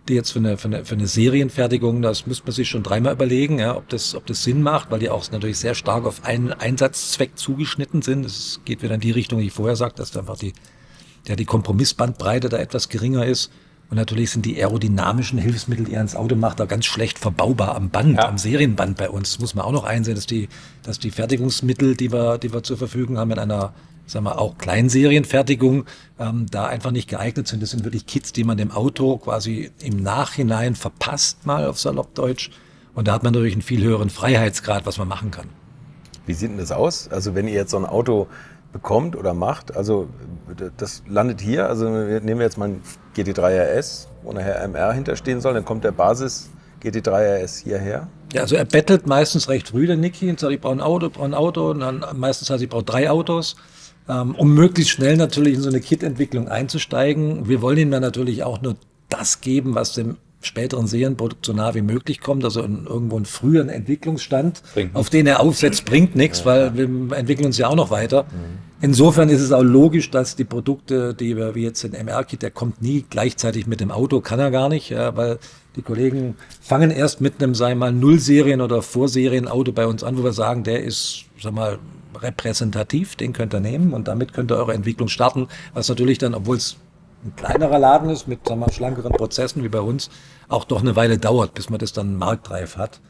[SPEAKER 1] die jetzt für eine Serienfertigung, das müsste man sich schon dreimal überlegen, ja, ob das Sinn macht, weil die auch natürlich sehr stark auf einen Einsatzzweck zugeschnitten sind. Es geht wieder in die Richtung, die ich vorher sagte, dass da einfach die Kompromissbandbreite da etwas geringer ist. Und natürlich sind die aerodynamischen Hilfsmittel, die er ins Auto macht, da ganz schlecht verbaubar am Band, am Serienband bei uns. Das muss man auch noch einsehen, dass die Fertigungsmittel, die wir zur Verfügung haben in einer, sagen wir, auch Kleinserienfertigung, da einfach nicht geeignet sind. Das sind wirklich Kits, die man dem Auto quasi im Nachhinein verpasst, mal auf Saloppdeutsch. Und da hat man natürlich einen viel höheren Freiheitsgrad, was man machen kann.
[SPEAKER 4] Wie sieht denn das aus? Also wenn ihr jetzt so ein Auto bekommt oder macht, also das landet hier, also nehmen wir jetzt mal ein GT3 RS, wo nachher MR hinterstehen soll, dann kommt der Basis GT3 RS hierher.
[SPEAKER 1] Ja, also er bettelt meistens recht früh, der Niki, und sagt, ich brauche ein Auto, und dann meistens heißt, ich brauche 3 Autos, um möglichst schnell natürlich in so eine Kit-Entwicklung einzusteigen. Wir wollen ihm dann natürlich auch nur das geben, was dem späteren Serienprodukt so nah wie möglich kommt, also irgendwo einen früheren Entwicklungsstand, auf den er aufsetzt, bringt nichts, weil wir entwickeln uns ja auch noch weiter. Insofern ist es auch logisch, dass die Produkte, die wir wie jetzt den MR-Kit, der kommt nie gleichzeitig mit dem Auto, kann er gar nicht, ja, weil die Kollegen fangen erst mit einem, sagen wir mal, Nullserien- oder Vorserien-Auto bei uns an, wo wir sagen, der ist, sagen wir mal, repräsentativ, den könnt ihr nehmen und damit könnt ihr eure Entwicklung starten, was natürlich dann, obwohl es ein kleinerer Laden ist, mit, sagen wir mal, schlankeren Prozessen wie bei uns, auch doch eine Weile dauert, bis man das dann marktreif hat.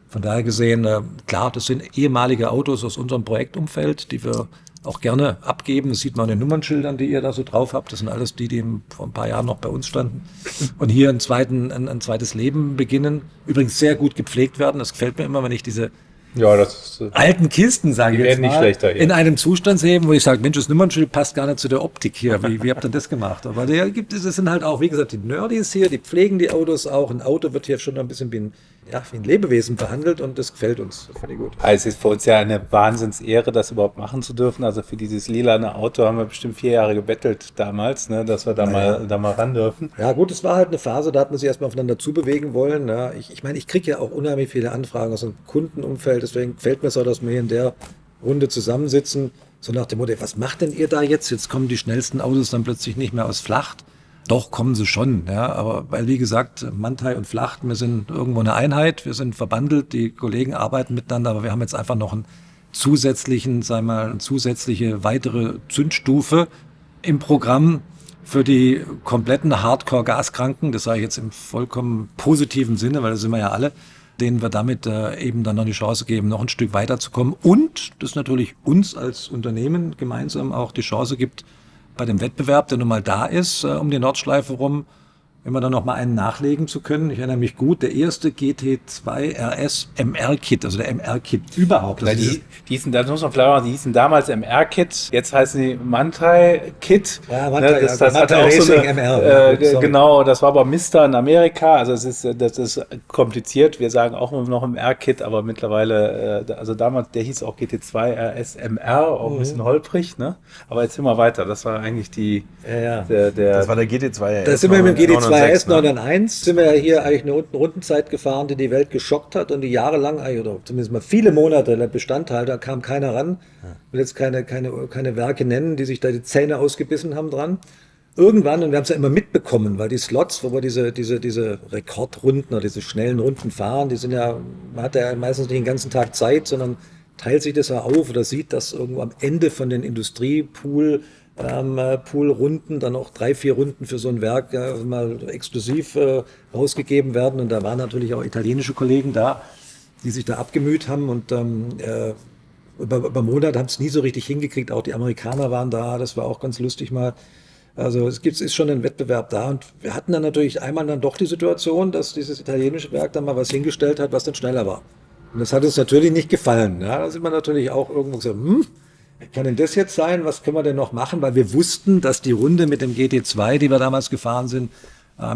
[SPEAKER 1] Von daher gesehen, klar, das sind ehemalige Autos aus unserem Projektumfeld, die wir auch gerne abgeben. Das sieht man an den Nummernschildern, die ihr da so drauf habt. Das sind alles die vor ein paar Jahren noch bei uns standen. Und hier ein zweites Leben beginnen. Übrigens sehr gut gepflegt werden. Das gefällt mir immer, wenn ich diese alten Kisten, sage ich jetzt mal, in einem Zustand sehen, wo ich sage, Mensch, das Nummernschild passt gar nicht zu der Optik hier. Wie habt ihr das gemacht? Aber es sind halt auch, wie gesagt, die Nerdys hier, die pflegen die Autos auch. Ein Auto wird hier schon ein bisschen wie ein Lebewesen behandelt und das gefällt uns. Das finde ich gut.
[SPEAKER 5] Also es ist für uns ja eine Wahnsinnsehre, das überhaupt machen zu dürfen. Also für dieses lilane Auto haben wir bestimmt 4 Jahre gebettelt damals, ne, dass wir da mal ran dürfen.
[SPEAKER 1] Ja gut, es war halt eine Phase, da hat man sich erstmal aufeinander zubewegen wollen. Ja. Ich meine, ich kriege ja auch unheimlich viele Anfragen aus dem Kundenumfeld, deswegen gefällt mir es auch, dass wir hier in der Runde zusammensitzen, so nach dem Motto, was macht denn ihr da jetzt? Jetzt kommen die schnellsten Autos dann plötzlich nicht mehr aus Flacht. Doch, kommen sie schon, ja, aber weil, wie gesagt, Manthey und Flacht, wir sind irgendwo eine Einheit, wir sind verbandelt, die Kollegen arbeiten miteinander, aber wir haben jetzt einfach noch eine zusätzliche weitere Zündstufe im Programm für die kompletten Hardcore-Gaskranken, das sage ich jetzt im vollkommen positiven Sinne, weil das sind wir ja alle, denen wir damit eben dann noch die Chance geben, noch ein Stück weiterzukommen und das natürlich uns als Unternehmen gemeinsam auch die Chance gibt, bei dem Wettbewerb, der nun mal da ist, um die Nordschleife rum, immer dann noch mal einen nachlegen zu können. Ich erinnere mich gut, der erste GT2 RS MR-Kit, also der MR-Kit überhaupt.
[SPEAKER 5] Das hießen damals MR-Kit, jetzt heißen die Manthey-Kit.
[SPEAKER 1] Ja, Manthey,
[SPEAKER 5] das hat auch so eine, MR. Genau, das war aber Mister in Amerika, also das ist kompliziert. Wir sagen auch immer noch MR-Kit, aber mittlerweile, also damals, der hieß auch GT2 RS MR, auch ein bisschen holprig, ne? Aber jetzt immer weiter, das war eigentlich
[SPEAKER 4] das war der GT2 RS.
[SPEAKER 1] Das sind wir mit dem GT2 RS 991 sind wir ja hier eigentlich eine Rundenzeit gefahren, die Welt geschockt hat und die jahrelang, oder zumindest mal viele Monate der Bestandteil, da kam keiner ran. Ich will jetzt keine Werke nennen, die sich da die Zähne ausgebissen haben dran. Irgendwann, und wir haben es ja immer mitbekommen, weil die Slots, wo wir diese Rekordrunden oder diese schnellen Runden fahren, man hat ja meistens nicht den ganzen Tag Zeit, sondern teilt sich das ja auf oder sieht, dass irgendwo am Ende von den Poolrunden dann auch 3-4 Runden für so ein Werk mal exklusiv rausgegeben werden. Und da waren natürlich auch italienische Kollegen da, die sich da abgemüht haben und über Monat haben es nie so richtig hingekriegt. Auch die Amerikaner waren da, das war auch ganz lustig mal. Also ist schon ein Wettbewerb da und wir hatten dann natürlich einmal dann doch die Situation, dass dieses italienische Werk dann mal was hingestellt hat, was dann schneller war. Und das hat uns natürlich nicht gefallen. Ja, da sind wir natürlich auch irgendwo gesagt, wie kann denn das jetzt sein? Was können wir denn noch machen? Weil wir wussten, dass die Runde mit dem GT2, die wir damals gefahren sind,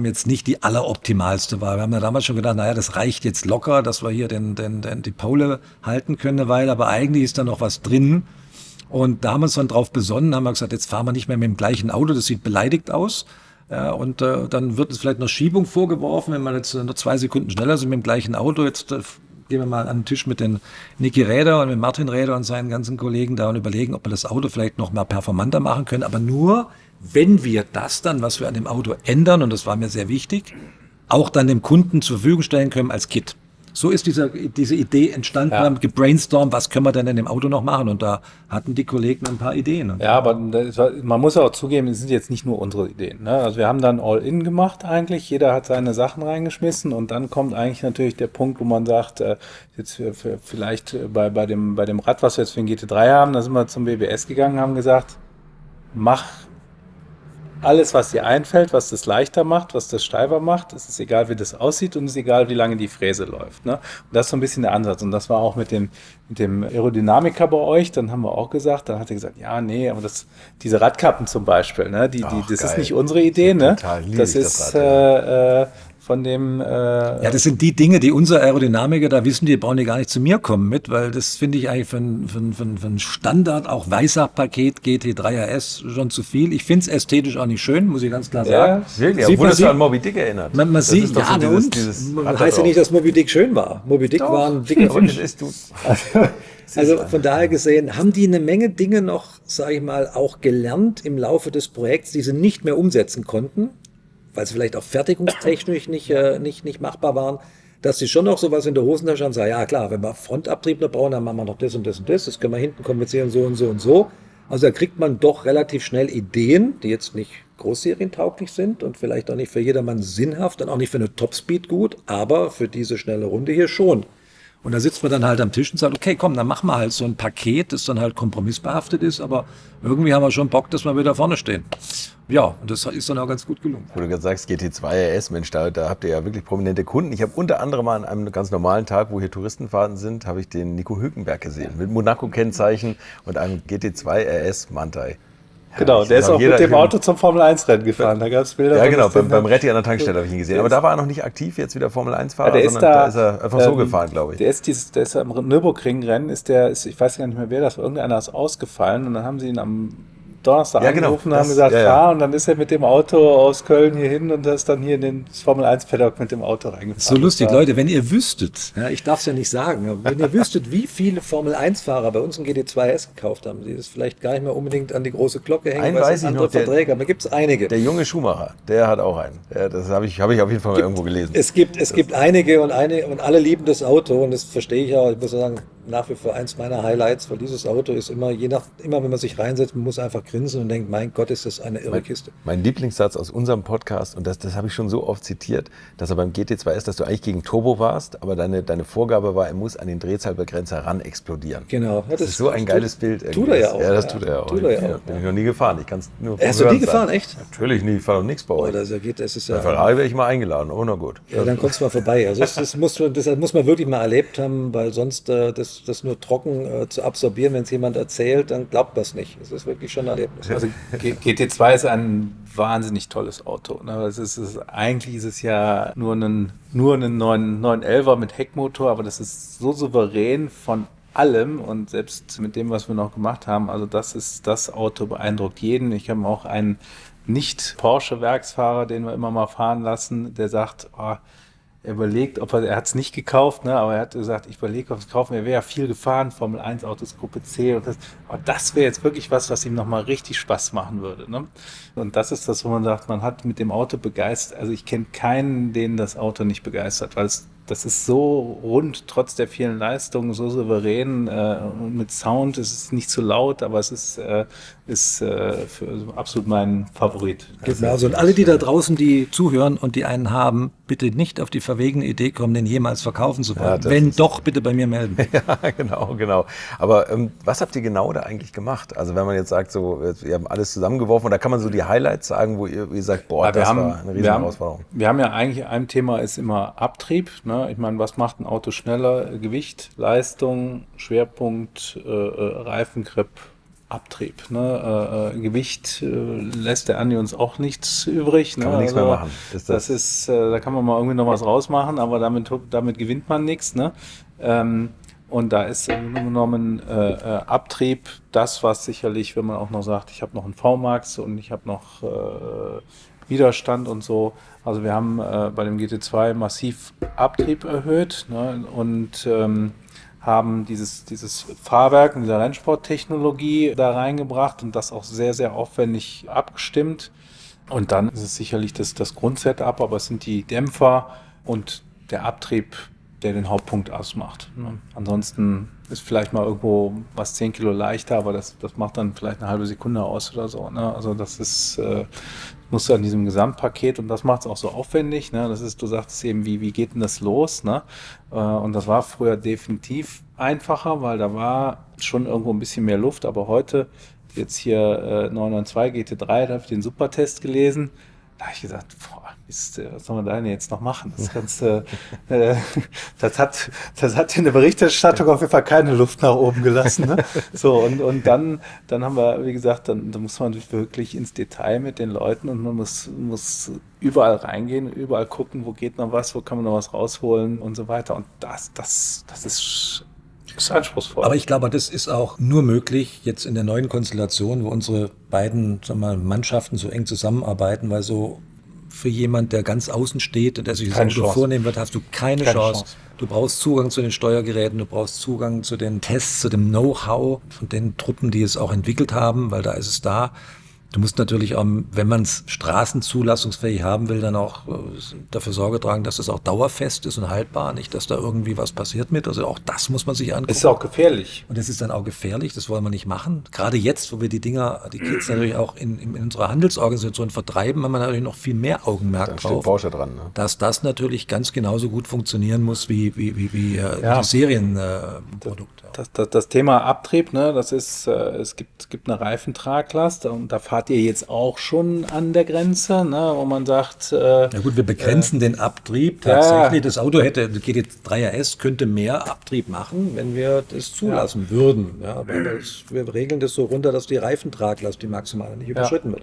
[SPEAKER 1] jetzt nicht die alleroptimalste war. Wir haben ja damals schon gedacht, das reicht jetzt locker, dass wir hier die Pole halten können eine Weile, aber eigentlich ist da noch was drin. Und da haben wir uns dann drauf besonnen, haben wir gesagt, jetzt fahren wir nicht mehr mit dem gleichen Auto, das sieht beleidigt aus. Ja, und dann wird es vielleicht noch Schiebung vorgeworfen, wenn wir jetzt nur 2 Sekunden schneller sind mit dem gleichen Auto. Jetzt gehen wir mal an den Tisch mit den Niki Räder und mit Martin Räder und seinen ganzen Kollegen da und überlegen, ob wir das Auto vielleicht noch mal performanter machen können. Aber nur, wenn wir das dann, was wir an dem Auto ändern, und das war mir sehr wichtig, auch dann dem Kunden zur Verfügung stellen können als Kit. So ist diese Idee entstanden, wir haben gebrainstormt, was können wir denn in dem Auto noch machen? Und da hatten die Kollegen ein paar Ideen.
[SPEAKER 5] Ja, aber man muss auch zugeben, es sind jetzt nicht nur unsere Ideen. Ne? Also wir haben dann All-In gemacht eigentlich, jeder hat seine Sachen reingeschmissen und dann kommt eigentlich natürlich der Punkt, wo man sagt, jetzt vielleicht bei dem Rad, was wir jetzt für den GT3 haben, da sind wir zum BBS gegangen, haben gesagt, mach alles, was dir einfällt, was das leichter macht, was das steifer macht. Es ist egal, wie das aussieht und es ist egal, wie lange die Fräse läuft. Ne? Und das ist so ein bisschen der Ansatz. Und das war auch mit dem Aerodynamiker bei euch. Dann haben wir auch gesagt, dann hat er gesagt, ja, nee, aber diese Radkappen zum Beispiel, ne? Das ist nicht unsere Idee. Ne? Das ist von dem...
[SPEAKER 1] Ja, das sind die Dinge, die unser Aerodynamiker da wissen, die brauchen die gar nicht zu mir kommen mit, weil das finde ich eigentlich für ein Standard, auch Weissach-Paket GT3 RS schon zu viel. Ich finde es ästhetisch auch nicht schön, muss ich ganz klar sagen.
[SPEAKER 4] Wirklich, obwohl das an Moby Dick erinnert.
[SPEAKER 1] Man sieht, ja, so dieses heißt ja nicht, dass Moby Dick schön war. Moby Dick war ein dicker Fisch. Also von daher gesehen, haben die eine Menge Dinge noch, sage ich mal, auch gelernt im Laufe des Projekts, die sie nicht mehr umsetzen konnten, weil sie vielleicht auch fertigungstechnisch nicht machbar waren, dass sie schon noch sowas in der Hosentasche haben, sagen, ja klar, wenn wir Frontabtrieb noch brauchen, dann machen wir noch das und das und das können wir hinten kompensieren, so und so und so. Also da kriegt man doch relativ schnell Ideen, die jetzt nicht großserientauglich sind und vielleicht auch nicht für jedermann sinnhaft und auch nicht für eine Topspeed gut, aber für diese schnelle Runde hier schon. Und da sitzt man dann halt am Tisch und sagt, okay, komm, dann machen wir halt so ein Paket, das dann halt kompromissbehaftet ist, aber irgendwie haben wir schon Bock, dass wir wieder vorne stehen. Ja, und das ist dann auch ganz gut gelungen.
[SPEAKER 4] Wo du gerade sagst, GT2 RS, Mensch, da habt ihr ja wirklich prominente Kunden. Ich habe unter anderem an einem ganz normalen Tag, wo hier Touristenfahrten sind, habe ich den Nico Hülkenberg gesehen, mit Monaco-Kennzeichen und einem GT2 RS Manthey.
[SPEAKER 5] Genau, der ist auch mit dem Auto zum Formel-1-Rennen gefahren. Da gab es Bilder.
[SPEAKER 4] Ja, genau, beim Retti an der Tankstelle habe ich ihn gesehen. Aber da war er noch nicht aktiv, jetzt wieder Formel-1-Fahrer,
[SPEAKER 5] ja,
[SPEAKER 4] sondern da ist er einfach so gefahren, glaube ich.
[SPEAKER 5] Der ist am Nürburgring-Rennen, ich weiß gar nicht mehr wer das war, irgendeiner ist ausgefallen und dann haben sie ihn am Donnerstag angerufen und haben gesagt, fahr, und dann ist er mit dem Auto aus Köln hier hin und ist dann hier in den Formel-1-Paddock mit dem Auto reingefahren.
[SPEAKER 1] So lustig, Leute, wenn ihr wüsstet, ja, ich darf es ja nicht sagen, aber wenn ihr wüsstet, wie viele Formel-1-Fahrer bei uns ein GT2 gekauft haben, die das vielleicht gar nicht mehr unbedingt an die große Glocke hängen, weil es andere Verträge haben, da gibt es einige.
[SPEAKER 4] Der junge Schumacher, der hat auch einen. Das habe ich auf jeden Fall mal irgendwo gelesen.
[SPEAKER 1] Es gibt einige und alle lieben das Auto und das verstehe ich auch, ich muss sagen, nach wie vor eins meiner Highlights, weil dieses Auto ist immer, wenn man sich reinsetzt, man muss einfach grinsen und denkt, mein Gott, ist das eine irre Kiste.
[SPEAKER 4] Mein Lieblingssatz aus unserem Podcast, und das habe ich schon so oft zitiert, dass er beim GT2 ist, dass du eigentlich gegen Turbo warst, aber deine Vorgabe war, er muss an den Drehzahlbegrenzer ran explodieren.
[SPEAKER 1] Genau.
[SPEAKER 4] Das ist so ein geiles Bild.
[SPEAKER 1] Tut er ja auch.
[SPEAKER 4] Ja, das tut er auch. Bin ich noch nie gefahren. Ich kann es nur
[SPEAKER 1] Hast du nie gefahren, echt?
[SPEAKER 4] Natürlich nie, ich fahre noch nichts bei euch. Bei Ferrari wäre ich mal eingeladen, oh na gut.
[SPEAKER 1] Ja, dann kommst du mal vorbei. Also das muss man wirklich mal erlebt haben, weil sonst das nur trocken zu absorbieren, wenn es jemand erzählt, dann glaubt man es nicht. Es ist wirklich schon ein Erlebnis.
[SPEAKER 5] Also GT2 ist ein wahnsinnig tolles Auto. Ne? Eigentlich ist es ja nur ein 911er mit Heckmotor, aber das ist so souverän von allem und selbst mit dem, was wir noch gemacht haben, also das Auto beeindruckt jeden. Ich habe auch einen Nicht-Porsche-Werksfahrer, den wir immer mal fahren lassen, der sagt, er überlegt, er hat es nicht gekauft, ne, aber er hat gesagt, ich überlege, ob es kaufen. Er wäre ja viel gefahren, Formel 1 Autos, Gruppe C und das. Aber das wäre jetzt wirklich was ihm nochmal richtig Spaß machen würde. Ne? Und das ist das, wo man sagt, man hat mit dem Auto begeistert. Also ich kenne keinen, den das Auto nicht begeistert, weil das ist so rund, trotz der vielen Leistungen, so souverän und mit Sound. Es ist nicht zu laut, aber es ist absolut mein Favorit.
[SPEAKER 1] Genau, also und alle, die da draußen, die zuhören und die einen haben, bitte nicht auf die verwegene Idee kommen, den jemals verkaufen zu wollen. Ja, wenn doch, bitte bei mir melden.
[SPEAKER 4] Ja, genau. Aber was habt ihr genau da eigentlich gemacht? Also wenn man jetzt sagt, so, wir haben alles zusammengeworfen, und da kann man so die Highlights sagen, wo ihr sagt, boah, das war eine riesen Herausforderung.
[SPEAKER 5] Wir haben ja eigentlich, ein Thema ist immer Abtrieb. Ne? Ich meine, was macht ein Auto schneller? Gewicht, Leistung, Schwerpunkt, Reifengrip, Abtrieb. Ne? Gewicht lässt der Andi uns auch nichts übrig.
[SPEAKER 4] Kann man nichts mehr machen.
[SPEAKER 5] Da kann man mal irgendwie noch was rausmachen, aber damit gewinnt man nichts. Ne? Und da ist im Grunde genommen Abtrieb das, was sicherlich, wenn man auch noch sagt, ich habe noch einen V-Max und ich habe noch Widerstand und so. Also wir haben bei dem GT2 massiv Abtrieb erhöht, ne, und haben dieses Fahrwerk und diese Rennsporttechnologie da reingebracht und das auch sehr, sehr aufwendig abgestimmt. Und dann ist es sicherlich das Grundsetup, aber es sind die Dämpfer und der Abtrieb, der den Hauptpunkt ausmacht. Ansonsten ist vielleicht mal irgendwo was 10 Kilo leichter, aber das macht dann vielleicht eine halbe Sekunde aus oder so. Ne? Also das ist, musst du an diesem Gesamtpaket, und das macht es auch so aufwendig. Ne? Das ist, du sagtest eben, wie geht denn das los? Ne? Und das war früher definitiv einfacher, weil da war schon irgendwo ein bisschen mehr Luft, aber heute, jetzt hier 992 GT3, da habe ich den Supertest gelesen. Da habe ich gesagt, boah, was soll man da denn jetzt noch machen? Das Ganze, das hat in der Berichterstattung auf jeden Fall keine Luft nach oben gelassen. Ne? So, und dann haben wir, wie gesagt, dann muss man wirklich ins Detail mit den Leuten und man muss überall reingehen, überall gucken, wo geht noch was, wo kann man noch was rausholen und so weiter. Und das ist anspruchsvoll.
[SPEAKER 1] Aber ich glaube, das ist auch nur möglich jetzt in der neuen Konstellation, wo unsere beiden, sagen wir mal, Mannschaften so eng zusammenarbeiten, weil so für jemand, der ganz außen steht und der sich das Auto vornehmen wird, hast du keine Chance. Du brauchst Zugang zu den Steuergeräten, du brauchst Zugang zu den Tests, zu dem Know-how von den Truppen, die es auch entwickelt haben, weil da ist es da. Du musst natürlich auch, wenn man es straßenzulassungsfähig haben will, dann auch dafür Sorge tragen, dass es auch dauerfest ist und haltbar, nicht, dass da irgendwie was passiert mit. Also auch das muss man sich angucken.
[SPEAKER 5] Ist auch gefährlich.
[SPEAKER 1] Und das ist dann auch gefährlich, das wollen wir nicht machen. Gerade jetzt, wo wir die Kids natürlich auch in unserer Handelsorganisation vertreiben, haben wir natürlich noch viel mehr Augenmerk
[SPEAKER 4] dann
[SPEAKER 1] drauf.
[SPEAKER 4] Steht Porsche dran, ne?
[SPEAKER 1] Dass das natürlich ganz genauso gut funktionieren muss wie die Serienprodukte.
[SPEAKER 5] Das Thema Abtrieb, ne, das ist, es gibt eine Reifentraglast und da fahrt ihr jetzt auch schon an der Grenze, ne, wo man sagt...
[SPEAKER 1] ja gut, wir begrenzen den Abtrieb tatsächlich. Das Auto GT3 RS könnte mehr Abtrieb machen, wenn wir das zulassen würden. Ja, aber wir regeln das so runter, dass die Reifentraglast, die maximale, nicht überschritten wird.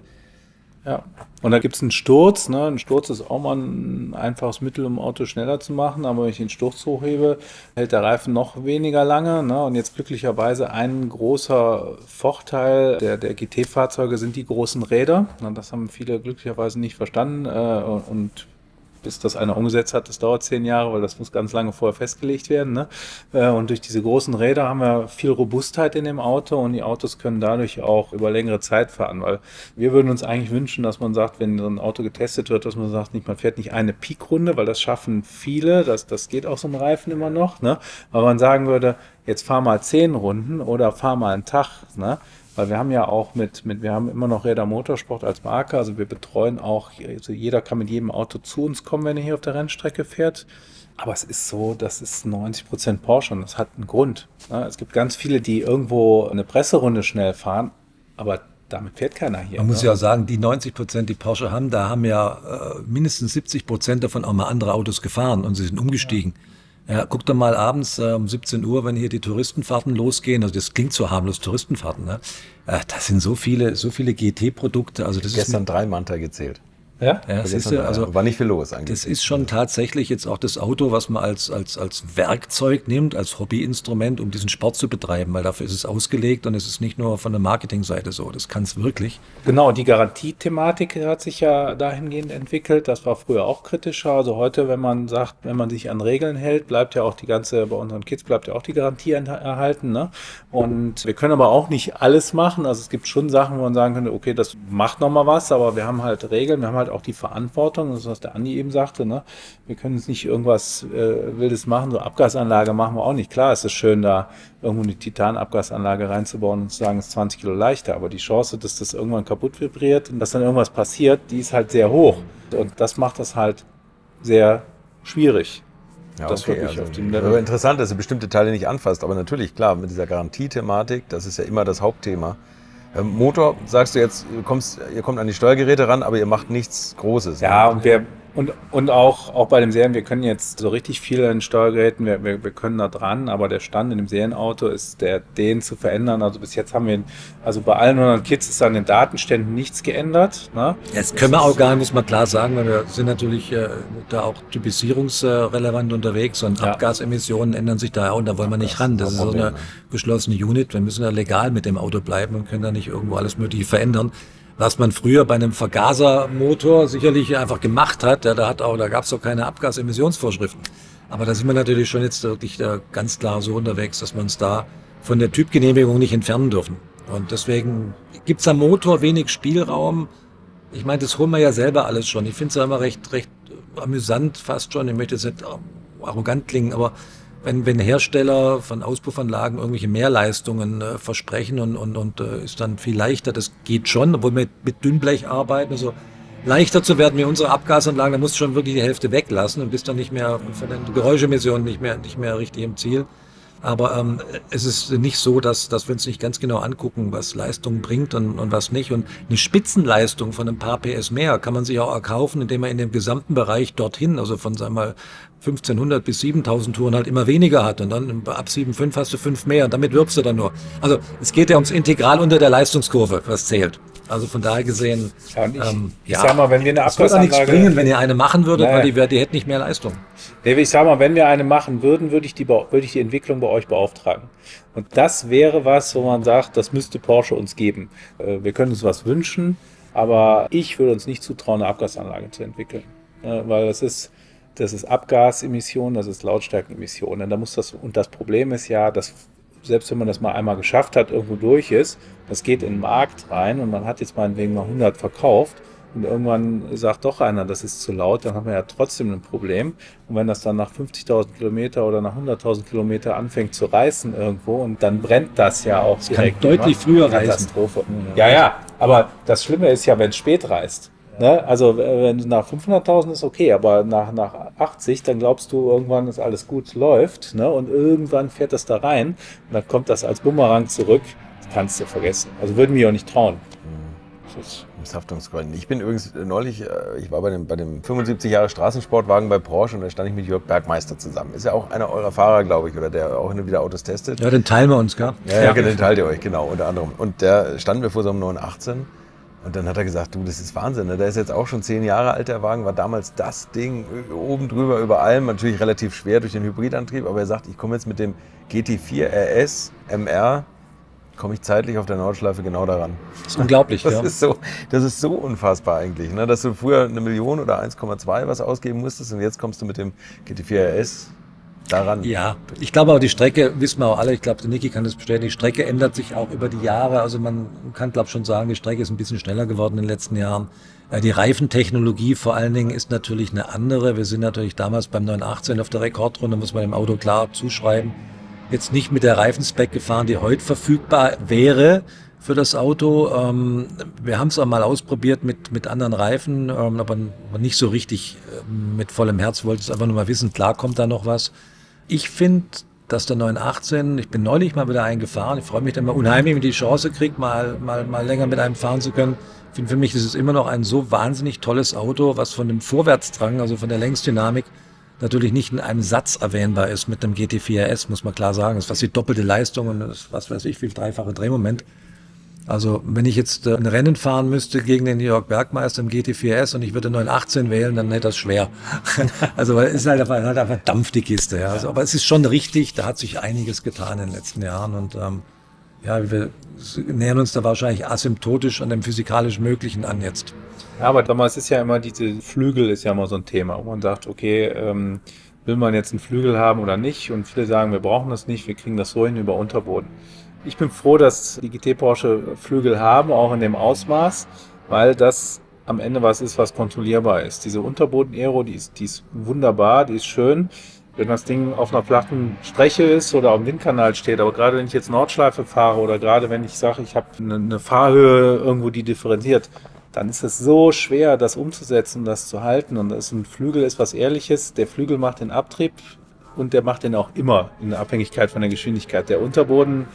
[SPEAKER 5] Ja, und da gibt es einen Sturz. Ne? Ein Sturz ist auch mal ein einfaches Mittel, um ein Auto schneller zu machen. Aber wenn ich den Sturz hochhebe, hält der Reifen noch weniger lange. Ne? Und jetzt glücklicherweise ein großer Vorteil der GT-Fahrzeuge sind die großen Räder. Das haben viele glücklicherweise nicht verstanden. Und bis das einer umgesetzt hat, das dauert 10 Jahre, weil das muss ganz lange vorher festgelegt werden. Ne? Und durch diese großen Räder haben wir viel Robustheit in dem Auto und die Autos können dadurch auch über längere Zeit fahren, weil wir würden uns eigentlich wünschen, dass man sagt, wenn so ein Auto getestet wird, dass man sagt, man fährt nicht eine Peak-Runde, weil das schaffen viele, das geht auf so einem Reifen immer noch, ne? Aber man sagen würde, jetzt fahr mal 10 Runden oder fahr mal einen Tag, ne? Weil wir haben ja auch wir haben immer noch Räder Motorsport als Marke, also wir betreuen auch, also jeder kann mit jedem Auto zu uns kommen, wenn er hier auf der Rennstrecke fährt. Aber es ist so, das ist 90% Porsche und das hat einen Grund. Es gibt ganz viele, die irgendwo eine Presserunde schnell fahren, aber damit fährt keiner hier.
[SPEAKER 1] Man muss ja sagen, die 90%, die Porsche haben, da haben ja mindestens 70% davon auch mal andere Autos gefahren und sie sind umgestiegen. Ja, guck doch mal abends um 17 Uhr, wenn hier die Touristenfahrten losgehen, also das klingt so harmlos, Touristenfahrten, ne? Das sind so viele GT-Produkte. Also das
[SPEAKER 4] gestern 3 Manta gezählt.
[SPEAKER 5] Ja,
[SPEAKER 1] siehst du, also
[SPEAKER 4] war nicht viel los eigentlich.
[SPEAKER 1] Das ist schon tatsächlich jetzt auch das Auto, was man als Werkzeug nimmt, als Hobbyinstrument, um diesen Sport zu betreiben, weil dafür ist es ausgelegt und es ist nicht nur von der Marketingseite so, das kann es wirklich.
[SPEAKER 5] Genau, die Garantiethematik hat sich ja dahingehend entwickelt, das war früher auch kritischer, also heute, wenn man sagt, wenn man sich an Regeln hält, bleibt ja auch bei unseren Kids bleibt ja auch die Garantie erhalten, ne? Und wir können aber auch nicht alles machen, also es gibt schon Sachen, wo man sagen könnte, okay, das macht nochmal was, aber wir haben halt Regeln, wir haben halt auch die Verantwortung, das ist, was der Andi eben sagte, ne? Wir können jetzt nicht irgendwas Wildes machen, so Abgasanlage machen wir auch nicht. Klar, es ist schön, da irgendwo eine Titanabgasanlage reinzubauen und zu sagen, es ist 20 Kilo leichter, aber die Chance, dass das irgendwann kaputt vibriert und dass dann irgendwas passiert, die ist halt sehr hoch. Und das macht das halt sehr schwierig.
[SPEAKER 4] Ja,
[SPEAKER 5] das
[SPEAKER 4] okay,
[SPEAKER 5] wirklich
[SPEAKER 4] also
[SPEAKER 5] auf dem Level.
[SPEAKER 4] aber interessant, dass ihr bestimmte Teile nicht anfasst, aber natürlich, klar, mit dieser Garantiethematik, das ist ja immer das Hauptthema. Motor, sagst du jetzt, ihr kommt an die Steuergeräte ran, aber ihr macht nichts Großes.
[SPEAKER 5] Ja,
[SPEAKER 4] ne?
[SPEAKER 5] und auch bei dem Serien, wir können jetzt so richtig viel an Steuergeräten, wir können da dran, aber der Stand in dem Serienauto ist, den zu verändern. Also bis jetzt haben wir, also bei allen unseren Kids ist an den Datenständen nichts geändert. Ne?
[SPEAKER 1] Das können wir auch gar nicht, muss man klar sagen, weil wir sind natürlich da auch typisierungsrelevant unterwegs und Abgasemissionen ändern sich da auch und da wollen wir nicht ran. Das ist so eine geschlossene Unit. Wir müssen da legal mit dem Auto bleiben und können da nicht irgendwo alles Mögliche verändern. Was man früher bei einem Vergasermotor sicherlich einfach gemacht hat, da gab es auch keine Abgasemissionsvorschriften. Aber da sind wir natürlich schon jetzt wirklich ganz klar so unterwegs, dass wir uns da von der Typgenehmigung nicht entfernen dürfen. Und deswegen gibt es am Motor wenig Spielraum, Ich meine, das holen wir ja selber alles schon. Ich finde es ja immer recht amüsant fast schon. Ich möchte jetzt nicht arrogant klingen, aber wenn Hersteller von Auspuffanlagen irgendwelche Mehrleistungen versprechen und ist dann viel leichter, das geht schon, obwohl wir mit Dünnblech arbeiten, also leichter zu werden wie unsere Abgasanlagen, da musst du schon wirklich die Hälfte weglassen und bist dann nicht mehr von den Geräuschemissionen nicht mehr richtig im Ziel. Aber es ist nicht so, dass wir uns nicht ganz genau angucken, was Leistung bringt und was nicht. Und eine Spitzenleistung von ein paar PS mehr kann man sich auch erkaufen, indem man in dem gesamten Bereich dorthin, also von sagen wir mal 1500 bis 7000 Touren halt immer weniger hat. Und dann ab 7,5 hast du 5 mehr und damit wirbst du dann nur. Also es geht ja ums Integral unter der Leistungskurve, was zählt. Also von daher gesehen,
[SPEAKER 5] ich sag mal, wenn wir eine
[SPEAKER 1] es würde auch nichts
[SPEAKER 5] Abgasanlage,
[SPEAKER 1] bringen, wenn ihr eine machen würdet,
[SPEAKER 5] Naja.
[SPEAKER 1] weil die hätten nicht mehr Leistung.
[SPEAKER 5] nee, ich sag mal, wenn wir eine machen würden, würde ich die Entwicklung bei euch beauftragen. Und das wäre was, wo man sagt, das müsste Porsche uns geben. Wir können uns was wünschen, aber ich würde uns nicht zutrauen, eine Abgasanlage zu entwickeln. Weil das ist Abgasemission, das ist Lautstärkenemission. Und das Problem ist ja, dass selbst wenn man das mal einmal geschafft hat, irgendwo durch ist, das geht in den Markt rein und man hat jetzt meinetwegen mal 100 verkauft und irgendwann sagt doch einer, das ist zu laut, dann haben wir ja trotzdem ein Problem. Und wenn das dann nach 50.000 Kilometer oder nach 100.000 Kilometer anfängt zu reißen irgendwo und dann brennt das ja auch direkt.
[SPEAKER 1] Kann deutlich früher reißen.
[SPEAKER 5] Katastrophe. Ja, aber das Schlimme ist ja, wenn es spät reißt. Ne? Also wenn nach 500.000 ist okay, aber nach 80, dann glaubst du, irgendwann ist alles gut, läuft, ne? Und irgendwann fährt das da rein und dann kommt das als Bumerang zurück. Das kannst du vergessen. Also würden wir auch nicht trauen.
[SPEAKER 4] Aus Haftungsgründen. Ich bin übrigens neulich, ich war bei dem 75 Jahre Straßensportwagen bei Porsche und da stand ich mit Jörg Bergmeister zusammen. Ist ja auch einer eurer Fahrer, glaube ich, oder der auch hin und wieder Autos testet.
[SPEAKER 1] Ja, den teilen wir uns, gell?
[SPEAKER 4] Ja, den teilt ihr euch, genau, unter anderem. Und der standen wir vor so einem 918 und dann hat er gesagt, du, das ist Wahnsinn, ne? Der ist jetzt auch schon 10 Jahre alt, der Wagen, war damals das Ding, oben drüber über allem, natürlich relativ schwer durch den Hybridantrieb, aber er sagt, ich komme jetzt mit dem GT4 RS MR, komme ich zeitlich auf der Nordschleife genau daran.
[SPEAKER 1] Das ist unglaublich, ja.
[SPEAKER 4] Das ist so unfassbar eigentlich, ne? Dass du früher 1 Million oder 1,2 was ausgeben musstest und jetzt kommst du mit dem GT4 RS daran.
[SPEAKER 1] Ja, ich glaube aber die Strecke, wissen wir auch alle, ich glaube, der Niki kann das bestätigen, die Strecke ändert sich auch über die Jahre. Also man kann, glaube ich, schon sagen, die Strecke ist ein bisschen schneller geworden in den letzten Jahren. Die Reifentechnologie vor allen Dingen ist natürlich eine andere. Wir sind natürlich damals beim 918 auf der Rekordrunde, muss man dem Auto klar zuschreiben, jetzt nicht mit der Reifenspec gefahren, die heute verfügbar wäre für das Auto. Wir haben es auch mal ausprobiert mit anderen Reifen, aber nicht so richtig mit vollem Herz, wollte es einfach nur mal wissen, klar kommt da noch was. Ich finde, dass der 918, ich bin neulich mal wieder einen gefahren, ich freue mich dann mal unheimlich, wenn ich die Chance kriege, mal länger mit einem fahren zu können. Ich finde, für mich ist es immer noch ein so wahnsinnig tolles Auto, was von dem Vorwärtsdrang, also von der Längsdynamik, natürlich nicht in einem Satz erwähnbar ist mit dem GT4 RS, muss man klar sagen. Das ist fast die doppelte Leistung und das, was weiß ich, viel dreifache Drehmoment. Also wenn ich jetzt ein Rennen fahren müsste gegen den Jörg Bergmeister im GT4 RS und ich würde 918 wählen, dann hätte das schwer. Also es ist halt einfach Dampf, die Kiste. Ja. Also, aber es ist schon richtig, da hat sich einiges getan in den letzten Jahren und ja, wir nähern uns da wahrscheinlich asymptotisch an dem physikalisch Möglichen an jetzt.
[SPEAKER 5] Ja, aber damals ist ja immer diese Flügel ist ja immer so ein Thema, wo man sagt, okay, will man jetzt einen Flügel haben oder nicht? Und viele sagen, wir brauchen das nicht, wir kriegen das so hin über Unterboden. Ich bin froh, dass die GT Porsche Flügel haben, auch in dem Ausmaß, weil das am Ende was ist, was kontrollierbar ist. Diese Unterboden-Aero, die ist wunderbar, die ist schön. Wenn das Ding auf einer flachen Strecke ist oder auf dem Windkanal steht, aber gerade wenn ich jetzt Nordschleife fahre oder gerade wenn ich sage, ich habe eine Fahrhöhe irgendwo, die differenziert, dann ist es so schwer, das umzusetzen, das zu halten. Und ein Flügel ist was Ehrliches. Der Flügel macht den Abtrieb und der macht den auch immer in Abhängigkeit von der Geschwindigkeit. Der Unterboden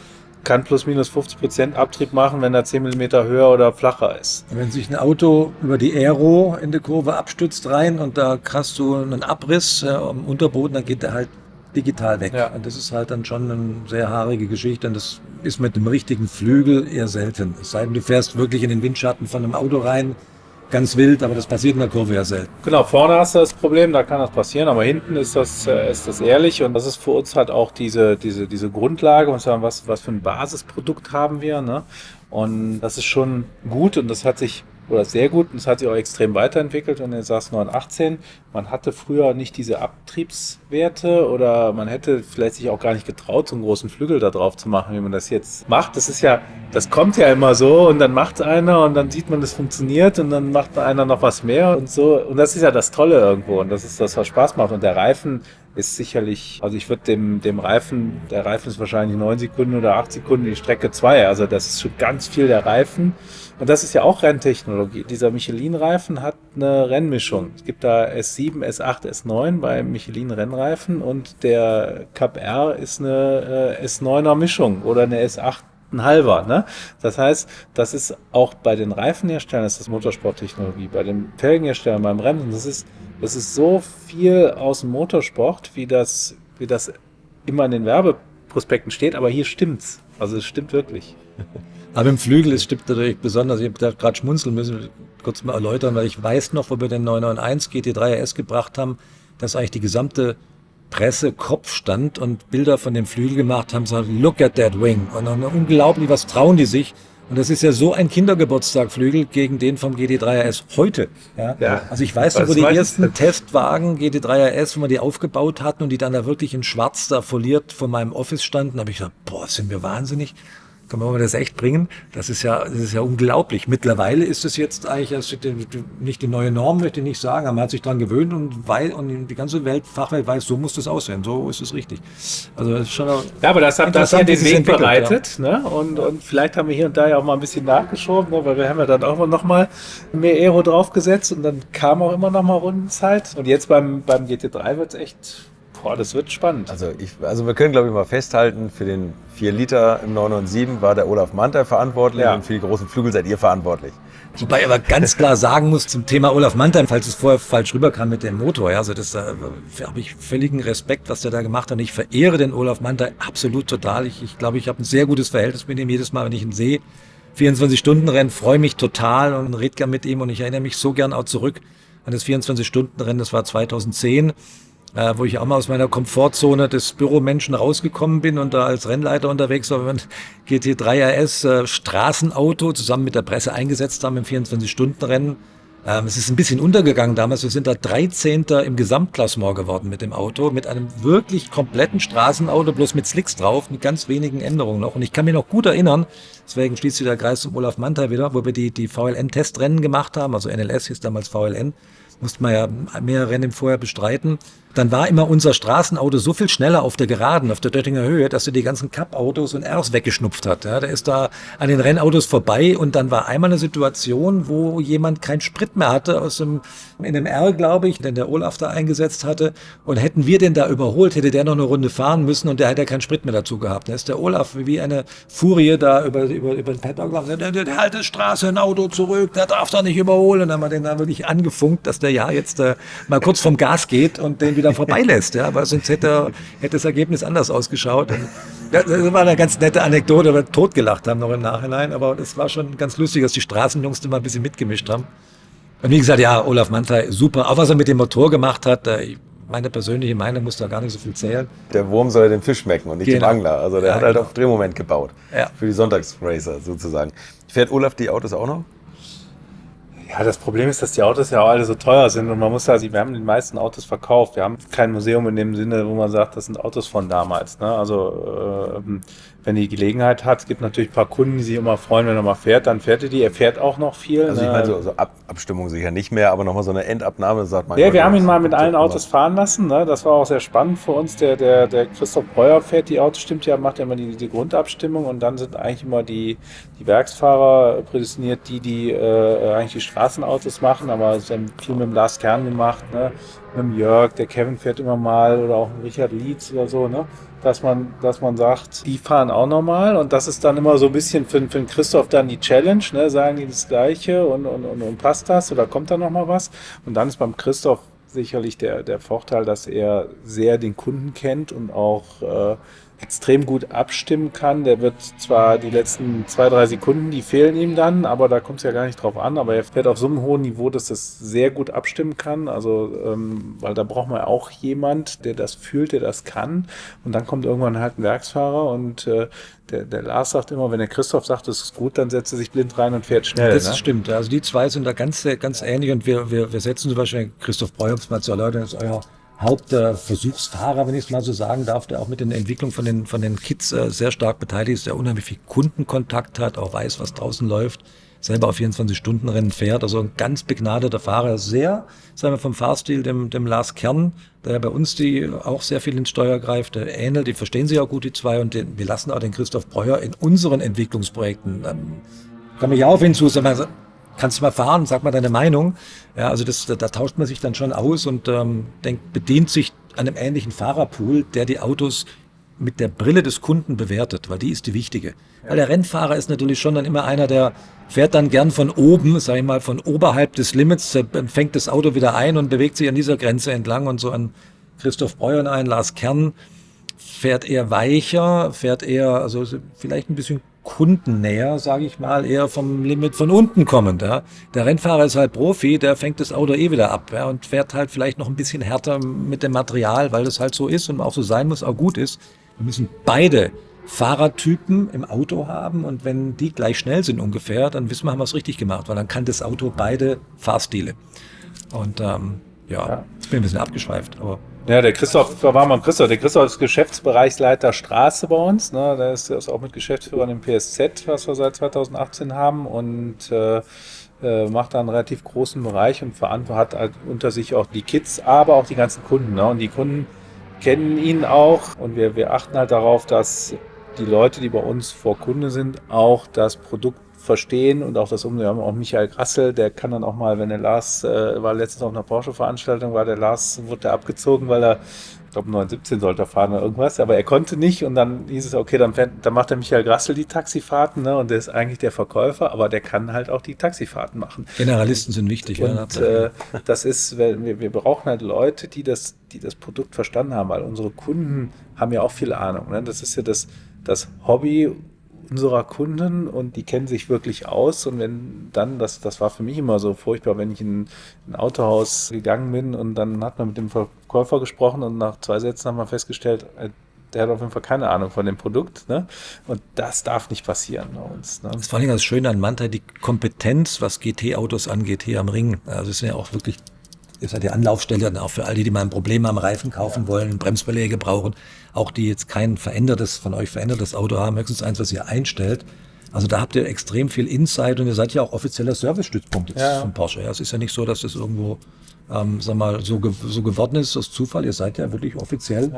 [SPEAKER 5] kann plus minus 50% Abtrieb machen, wenn er 10 mm höher oder flacher ist.
[SPEAKER 1] Wenn sich ein Auto über die Aero in die Kurve abstützt rein und da hast du einen Abriss am Unterboden, dann geht der halt digital weg. Ja. Und das ist halt dann schon eine sehr haarige Geschichte und das ist mit dem richtigen Flügel eher selten. Es sei denn, du fährst wirklich in den Windschatten von einem Auto rein, ganz wild, aber das passiert in der Kurve ja selten.
[SPEAKER 5] Genau, vorne hast du das Problem, da kann das passieren, aber hinten ist das ehrlich und das ist für uns halt auch diese Grundlage und sagen, was für ein Basisprodukt haben wir, ne? Und das ist schon gut und das hat sich oder sehr gut und es hat sich auch extrem weiterentwickelt und er saß 918. Man hatte früher nicht diese Abtriebswerte oder man hätte vielleicht sich auch gar nicht getraut, so einen großen Flügel da drauf zu machen, wie man das jetzt macht. Das kommt ja immer so und dann macht einer und dann sieht man, das funktioniert und dann macht einer noch was mehr und so. Und das ist ja das Tolle irgendwo und das ist das, was Spaß macht. Und der Reifen ist sicherlich, also ich würde dem Reifen, der Reifen ist wahrscheinlich 9 Sekunden oder 8 Sekunden, die Strecke 2. Also das ist schon ganz viel der Reifen. Und das ist ja auch Renntechnologie. Dieser Michelin-Reifen hat eine Rennmischung. Es gibt da S7, S8, S9 bei Michelin-Rennreifen und der Cup R ist eine S9er Mischung oder eine S8 ein halber. Ne? Das heißt, das ist auch bei den Reifenherstellern, das ist Motorsporttechnologie, bei den Felgenherstellern, beim Bremsen, das ist so viel aus dem Motorsport, wie das immer in den Werbeprospekten steht, aber hier stimmt's. Also es stimmt wirklich.
[SPEAKER 1] Aber im Flügel, es stimmt natürlich besonders, ich habe da gerade schmunzeln müssen, kurz mal erläutern, weil ich weiß noch, wo wir den 991 GT3 RS gebracht haben, dass eigentlich die gesamte Presse Kopf stand und Bilder von dem Flügel gemacht haben, so look at that wing. Und dann unglaublich, was trauen die sich? Und das ist ja so ein Kindergeburtstagflügel gegen den vom GT3 RS heute. Ja? Also ich weiß noch, wo die ersten Testwagen GT3 RS, wo wir die aufgebaut hatten und die dann da wirklich in schwarz da foliert vor meinem Office standen, habe ich gesagt, boah, sind wir wahnsinnig. Können wir das echt bringen? Das ist ja unglaublich. Mittlerweile ist es jetzt eigentlich nicht die neue Norm, möchte ich nicht sagen, aber man hat sich daran gewöhnt und die ganze Fachwelt weiß, so muss das aussehen, so ist es richtig. Also das ist schon
[SPEAKER 5] ja, aber das hat hier den Weg bereitet,
[SPEAKER 1] ja.
[SPEAKER 5] Ne? Und vielleicht haben wir hier und da ja auch mal ein bisschen nachgeschoben, ne? Weil wir haben ja dann auch noch mal mehr Aero draufgesetzt und dann kam auch immer noch mal Rundenzeit. Und jetzt beim GT3 wird es echt... Boah, das wird spannend.
[SPEAKER 4] Also wir können, glaube ich, mal festhalten, für den 4 Liter im 997 war der Olaf Mantei verantwortlich und für die großen Flügel seid ihr verantwortlich.
[SPEAKER 1] Wobei ich aber ganz klar sagen muss zum Thema Olaf Mantei, falls es vorher falsch rüberkam mit dem Motor, ja, also das habe ich völligen Respekt, was der da gemacht hat. Und ich verehre den Olaf Mantei absolut total. Ich glaube, ich habe ein sehr gutes Verhältnis mit ihm jedes Mal, wenn ich ihn sehe. 24-Stunden-Rennen, freue mich total und rede gern mit ihm und ich erinnere mich so gern auch zurück an das 24-Stunden-Rennen, das war 2010. Wo ich auch mal aus meiner Komfortzone des Büromenschen rausgekommen bin und da als Rennleiter unterwegs war, wenn GT3 RS Straßenauto zusammen mit der Presse eingesetzt haben im 24-Stunden-Rennen. Es ist ein bisschen untergegangen damals. Wir sind da 13. im Gesamtklassement geworden mit dem Auto, mit einem wirklich kompletten Straßenauto, bloß mit Slicks drauf, mit ganz wenigen Änderungen noch. Und ich kann mich noch gut erinnern, deswegen schließt sich der Kreis zum Olaf Mantei wieder, wo wir die VLN-Testrennen gemacht haben, also NLS hieß damals VLN. Musste man ja mehrere Rennen vorher bestreiten. Dann war immer unser Straßenauto so viel schneller auf der Geraden, auf der Döttinger Höhe, dass er die ganzen Cup-Autos und Rs weggeschnupft hat. Ja, der ist da an den Rennautos vorbei und dann war einmal eine Situation, wo jemand keinen Sprit mehr hatte in dem R, glaube ich, den der Olaf da eingesetzt hatte. Und hätten wir den da überholt, hätte der noch eine Runde fahren müssen und der hätte keinen Sprit mehr dazu gehabt. Da ist der Olaf wie eine Furie da über den Paddock gelaufen. Der hält die Straße, ein Auto zurück, der darf da nicht überholen. Und dann haben wir den da wirklich angefunkt, dass der jetzt mal kurz vom Gas geht und den wieder vorbeilässt, ja, weil sonst hätte das Ergebnis anders ausgeschaut. Und das war eine ganz nette Anekdote, weil wir totgelacht haben noch im Nachhinein, aber das war schon ganz lustig, dass die Straßenjungs da mal ein bisschen mitgemischt haben. Und wie gesagt, ja, Olaf Mantei, super, auch was er mit dem Motor gemacht hat, meine persönliche Meinung muss da gar nicht so viel zählen.
[SPEAKER 4] Der Wurm soll ja den Fisch schmecken und nicht dem Angler, also der hat halt auf Drehmoment gebaut, für die Sonntagsracer sozusagen. Fährt Olaf die Autos auch noch?
[SPEAKER 5] Ja, das Problem ist, dass die Autos ja auch alle so teuer sind und man muss ja, wir haben die meisten Autos verkauft. Wir haben kein Museum in dem Sinne, wo man sagt, das sind Autos von damals. Ne? Also wenn die Gelegenheit hat, es gibt natürlich ein paar Kunden, die sich immer freuen, wenn er mal fährt, dann fährt er die. Er fährt auch noch viel.
[SPEAKER 4] Also ich meine, so Abstimmung sicher nicht mehr, aber nochmal so eine Endabnahme, sagt man.
[SPEAKER 5] Ja, wir haben ihn mal mit allen Autos fahren lassen. Ne? Das war auch sehr spannend für uns. Der Christoph Breuer fährt die Autos, stimmt ja, macht ja immer die Grundabstimmung und dann sind eigentlich immer die Werksfahrer prädestiniert, die eigentlich die Straßenautos machen, aber es haben viel mit dem Lars Kern gemacht, ne? Mit dem Jörg, der Kevin fährt immer mal oder auch mit Richard Lietz oder so, ne? Dass man sagt, die fahren auch normal und das ist dann immer so ein bisschen für den Christoph dann die Challenge, ne? Sagen die das Gleiche und passt das oder kommt da noch mal was? Und dann ist beim Christoph sicherlich der Vorteil, dass er sehr den Kunden kennt und auch extrem gut abstimmen kann. Der wird zwar die letzten 2-3 Sekunden, die fehlen ihm dann, aber da kommt es ja gar nicht drauf an. Aber er fährt auf so einem hohen Niveau, dass das sehr gut abstimmen kann. Also, weil da braucht man auch jemand, der das fühlt, der das kann. Und dann kommt irgendwann halt ein Werksfahrer und der Lars sagt immer, wenn der Christoph sagt, das ist gut, dann setzt er sich blind rein und fährt schnell.
[SPEAKER 1] Das stimmt. Also die zwei sind da ganz ähnlich und wir setzen zum Beispiel Christoph Breuer, um es mal zu erläutern, ist euer Hauptversuchsfahrer, wenn ich es mal so sagen darf, der auch mit den Entwicklungen von den Kids sehr stark beteiligt ist, der unheimlich viel Kundenkontakt hat, auch weiß, was draußen läuft, selber auf 24-Stunden-Rennen fährt, also ein ganz begnadeter Fahrer, sehr, sagen wir vom Fahrstil dem Lars Kern, der bei uns die auch sehr viel ins Steuer greift, der ähnelt, die verstehen sich auch gut, die zwei, und wir lassen auch den Christoph Breuer in unseren Entwicklungsprojekten, komme ich auch hinzu, sag mal, kannst du mal fahren, sag mal deine Meinung. Ja, also da tauscht man sich dann schon aus und bedient sich an einem ähnlichen Fahrerpool, der die Autos mit der Brille des Kunden bewertet, weil die ist die wichtige. Ja. Weil der Rennfahrer ist natürlich schon dann immer einer, der fährt dann gern von oben, sag ich mal, von oberhalb des Limits, fängt das Auto wieder ein und bewegt sich an dieser Grenze entlang, und so an Christoph Breuer und ein Lars Kern fährt eher weicher, fährt eher, also vielleicht ein bisschen kundennäher, sage ich mal, eher vom Limit von unten kommend. Ja. Der Rennfahrer ist halt Profi, der fängt das Auto wieder ab, ja, und fährt halt vielleicht noch ein bisschen härter mit dem Material, weil das halt so ist und auch so sein muss, auch gut ist. Wir müssen beide Fahrertypen im Auto haben, und wenn die gleich schnell sind ungefähr, dann wissen wir, haben wir es richtig gemacht, weil dann kann das Auto beide Fahrstile. Und ich bin ein bisschen abgeschweift, aber...
[SPEAKER 5] Ja, der Christoph ist Geschäftsbereichsleiter Straße bei uns. Ne? Der ist auch mit Geschäftsführern im PSZ, was wir seit 2018 haben, und macht da einen relativ großen Bereich und hat halt unter sich auch die Kids, aber auch die ganzen Kunden. Ne? Und die Kunden kennen ihn auch, und wir achten halt darauf, dass die Leute, die bei uns vor Kunde sind, auch das Produkt verstehen und auch das wir haben auch Michael Grassel, der kann dann auch mal, wenn der Lars war letztens auf einer Porsche-Veranstaltung, wurde abgezogen, weil er, ich glaube 917 sollte er fahren oder irgendwas, aber er konnte nicht, und dann hieß es, okay, dann macht der Michael Grassel die Taxifahrten, ne, und der ist eigentlich der Verkäufer, aber der kann halt auch die Taxifahrten machen.
[SPEAKER 1] Generalisten sind wichtig.
[SPEAKER 5] Und das ist, wir brauchen halt Leute, die das Produkt verstanden haben, weil unsere Kunden haben ja auch viel Ahnung. Ne? Das ist ja das Hobby unserer Kunden, und die kennen sich wirklich aus, und wenn dann, das war für mich immer so furchtbar, wenn ich in ein Autohaus gegangen bin und dann hat man mit dem Verkäufer gesprochen und nach 2 Sätzen haben wir festgestellt, der hat auf jeden Fall keine Ahnung von dem Produkt, ne? Und das darf nicht passieren bei uns. Ne?
[SPEAKER 1] Das ist vor allem das Schöne an Manthey, die Kompetenz, was GT-Autos angeht, hier am Ring. Also es ist ja auch wirklich, ist ja die Anlaufstelle dann auch für all die mal ein Problem haben, Reifen kaufen wollen, Bremsbeläge brauchen, auch die jetzt kein von euch verändertes Auto haben, höchstens eins, was ihr einstellt. Also da habt ihr extrem viel Insight, und ihr seid ja auch offizieller Servicestützpunkt jetzt von Porsche. Ja, es ist ja nicht so, dass das irgendwo so geworden ist aus Zufall. Ihr seid ja wirklich offiziell,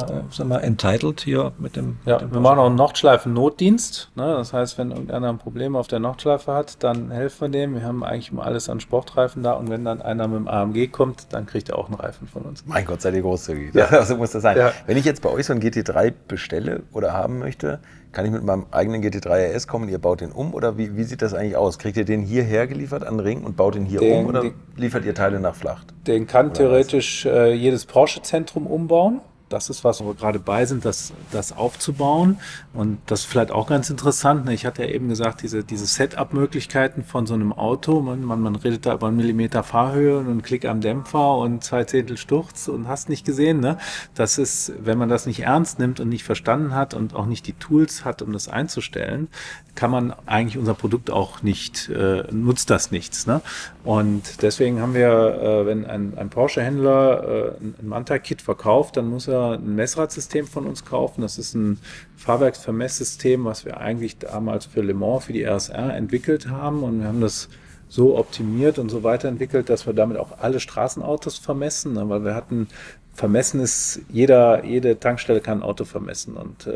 [SPEAKER 1] entitled hier mit dem.
[SPEAKER 5] Ja, wir machen auch einen Nordschleifen-Notdienst. Ne? Das heißt, wenn irgendeiner ein Problem auf der Nordschleife hat, dann helfen wir dem. Wir haben eigentlich immer alles an Sportreifen da, und wenn dann einer mit dem AMG kommt, dann kriegt er auch einen Reifen von uns.
[SPEAKER 4] Mein Gott, seid ihr großzügig. Ja. So muss das sein.
[SPEAKER 5] Ja.
[SPEAKER 4] Wenn ich jetzt bei euch so einen GT3 bestelle oder haben möchte, kann ich mit meinem eigenen GT3 RS kommen und ihr baut den um, oder wie sieht das eigentlich aus? Kriegt ihr den hierher geliefert an den Ring und baut den hier um, oder liefert ihr Teile nach Flacht?
[SPEAKER 5] Den kann theoretisch jedes Porsche-Zentrum umbauen. Das ist was, wo wir gerade bei sind, das aufzubauen. Und das ist vielleicht auch ganz interessant. Ich hatte ja eben gesagt, diese Setup-Möglichkeiten von so einem Auto. Man redet da über 1 Millimeter Fahrhöhe und einen Klick am Dämpfer und 2/10 Sturz und hast nicht gesehen. Ne? Das ist, wenn man das nicht ernst nimmt und nicht verstanden hat und auch nicht die Tools hat, um das einzustellen, kann man eigentlich unser Produkt auch nicht, nutzt das nichts. Ne? Und deswegen haben wir, wenn ein Porsche-Händler ein Manthey-Kit verkauft, dann muss er ein Messradsystem von uns kaufen. Das ist ein Fahrwerksvermesssystem, was wir eigentlich damals für Le Mans, für die RSR entwickelt haben. Und wir haben das so optimiert und so weiterentwickelt, dass wir damit auch alle Straßenautos vermessen, ne? Weil wir hatten, vermessen ist, jede Tankstelle kann ein Auto vermessen, und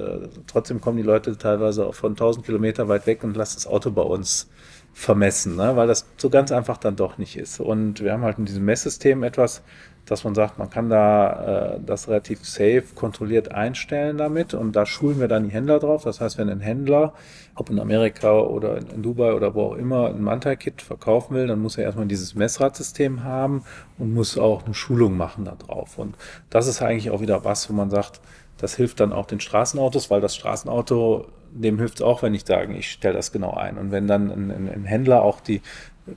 [SPEAKER 5] trotzdem kommen die Leute teilweise auch von 1000 Kilometer weit weg und lassen das Auto bei uns vermessen, ne? Weil das so ganz einfach dann doch nicht ist. Und wir haben halt in diesem Messsystem etwas, dass man sagt, man kann da das relativ safe, kontrolliert einstellen damit, und da schulen wir dann die Händler drauf. Das heißt, wenn ein Händler, ob in Amerika oder in Dubai oder wo auch immer, ein Manthey-Kit verkaufen will, dann muss er erstmal dieses Messradsystem haben und muss auch eine Schulung machen da drauf. Und das ist eigentlich auch wieder was, wo man sagt, Das hilft dann auch den Straßenautos, weil das Straßenauto, dem hilft es auch, wenn ich sage, ich stelle das genau ein. Und wenn dann ein Händler auch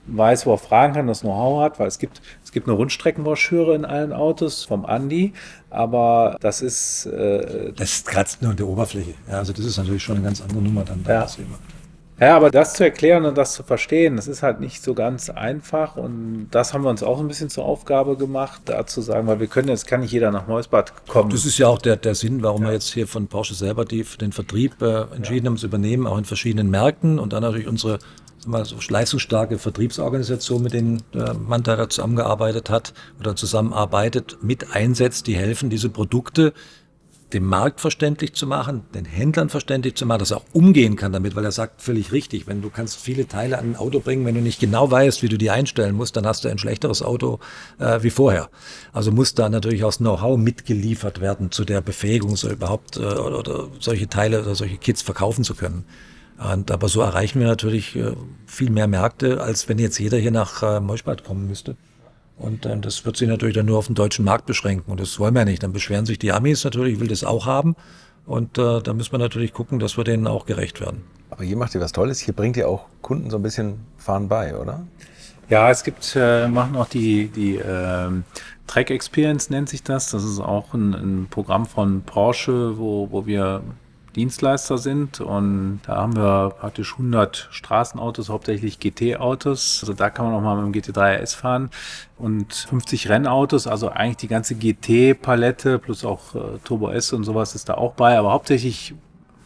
[SPEAKER 5] weiß, wo er fragen kann, das Know-how hat, weil es gibt eine Rundstreckenbroschüre in allen Autos vom Andi, aber das ist...
[SPEAKER 1] das kratzt nur an der Oberfläche. Ja, also das ist natürlich schon eine ganz andere Nummer dann.
[SPEAKER 5] Ja, aber das zu erklären und das zu verstehen, das ist halt nicht so ganz einfach und das haben wir uns auch ein bisschen zur Aufgabe gemacht, da zu sagen, weil jetzt kann nicht jeder nach Neusbad kommen.
[SPEAKER 1] Das ist ja auch der Sinn, warum wir jetzt hier von Porsche selber den Vertrieb entschieden haben zu übernehmen, auch in verschiedenen Märkten und dann natürlich unsere so leistungsstarke Vertriebsorganisation, mit denen Manthey da zusammengearbeitet hat oder zusammenarbeitet, mit einsetzt, die helfen, diese Produkte dem Markt verständlich zu machen, den Händlern verständlich zu machen, dass er auch umgehen kann damit, weil er sagt völlig richtig, wenn du kannst viele Teile an ein Auto bringen, wenn du nicht genau weißt, wie du die einstellen musst, dann hast du ein schlechteres Auto wie vorher. Also muss da natürlich auch das Know-how mitgeliefert werden zu der Befähigung, so überhaupt oder solche Teile oder solche Kits verkaufen zu können. Aber so erreichen wir natürlich viel mehr Märkte, als wenn jetzt jeder hier nach Neustadt kommen müsste. Und das wird sich natürlich dann nur auf den deutschen Markt beschränken. Und das wollen wir nicht. Dann beschweren sich die Amis natürlich, ich will das auch haben. Und da müssen wir natürlich gucken, dass wir denen auch gerecht werden.
[SPEAKER 4] Aber hier macht ihr was Tolles. Hier bringt ihr auch Kunden so ein bisschen Fahren bei, oder?
[SPEAKER 5] Ja, es gibt, machen auch die Track Experience nennt sich das. Das ist auch ein Programm von Porsche, wo wir Dienstleister sind und da haben wir praktisch 100 Straßenautos, hauptsächlich GT-Autos. Also da kann man auch mal mit dem GT3 RS fahren und 50 Rennautos, also eigentlich die ganze GT-Palette plus auch Turbo S und sowas ist da auch bei, aber hauptsächlich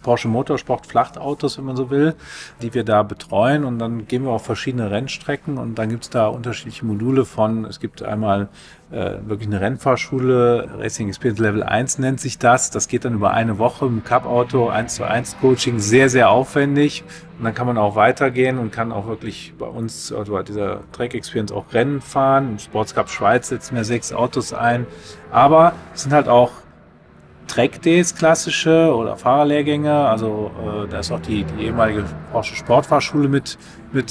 [SPEAKER 5] Porsche Motorsport Flachtautos, wenn man so will, die wir da betreuen und dann gehen wir auf verschiedene Rennstrecken und dann gibt es da unterschiedliche Module es gibt einmal wirklich eine Rennfahrschule, Racing Experience Level 1 nennt sich das geht dann über eine Woche im Cup-Auto, 1:1 Coaching, sehr, sehr aufwendig und dann kann man auch weitergehen und kann auch wirklich bei uns, also bei dieser Track Experience auch Rennen fahren, im Sports Cup Schweiz setzen wir 6 Autos ein, aber es sind halt auch Track Days klassische oder Fahrerlehrgänge, also da ist auch die ehemalige Porsche Sportfahrschule mit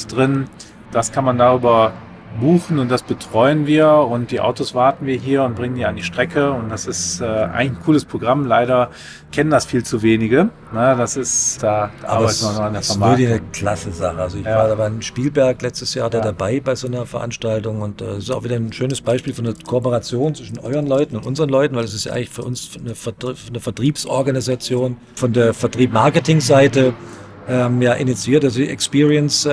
[SPEAKER 5] drin. Das kann man darüber buchen und das betreuen wir und die Autos warten wir hier und bringen die an die Strecke und das ist eigentlich ein cooles Programm. Leider kennen das viel zu wenige. Na, das ist, da arbeiten wir noch an der Vermarktung.
[SPEAKER 1] Das ist wirklich eine klasse Sache. Also ich war da beim Spielberg letztes Jahr dabei bei so einer Veranstaltung und das ist auch wieder ein schönes Beispiel von einer Kooperation zwischen euren Leuten und unseren Leuten, weil es ist ja eigentlich für uns eine Vertriebsorganisation von der Vertrieb-Marketing-Seite initiiert, also die Experience,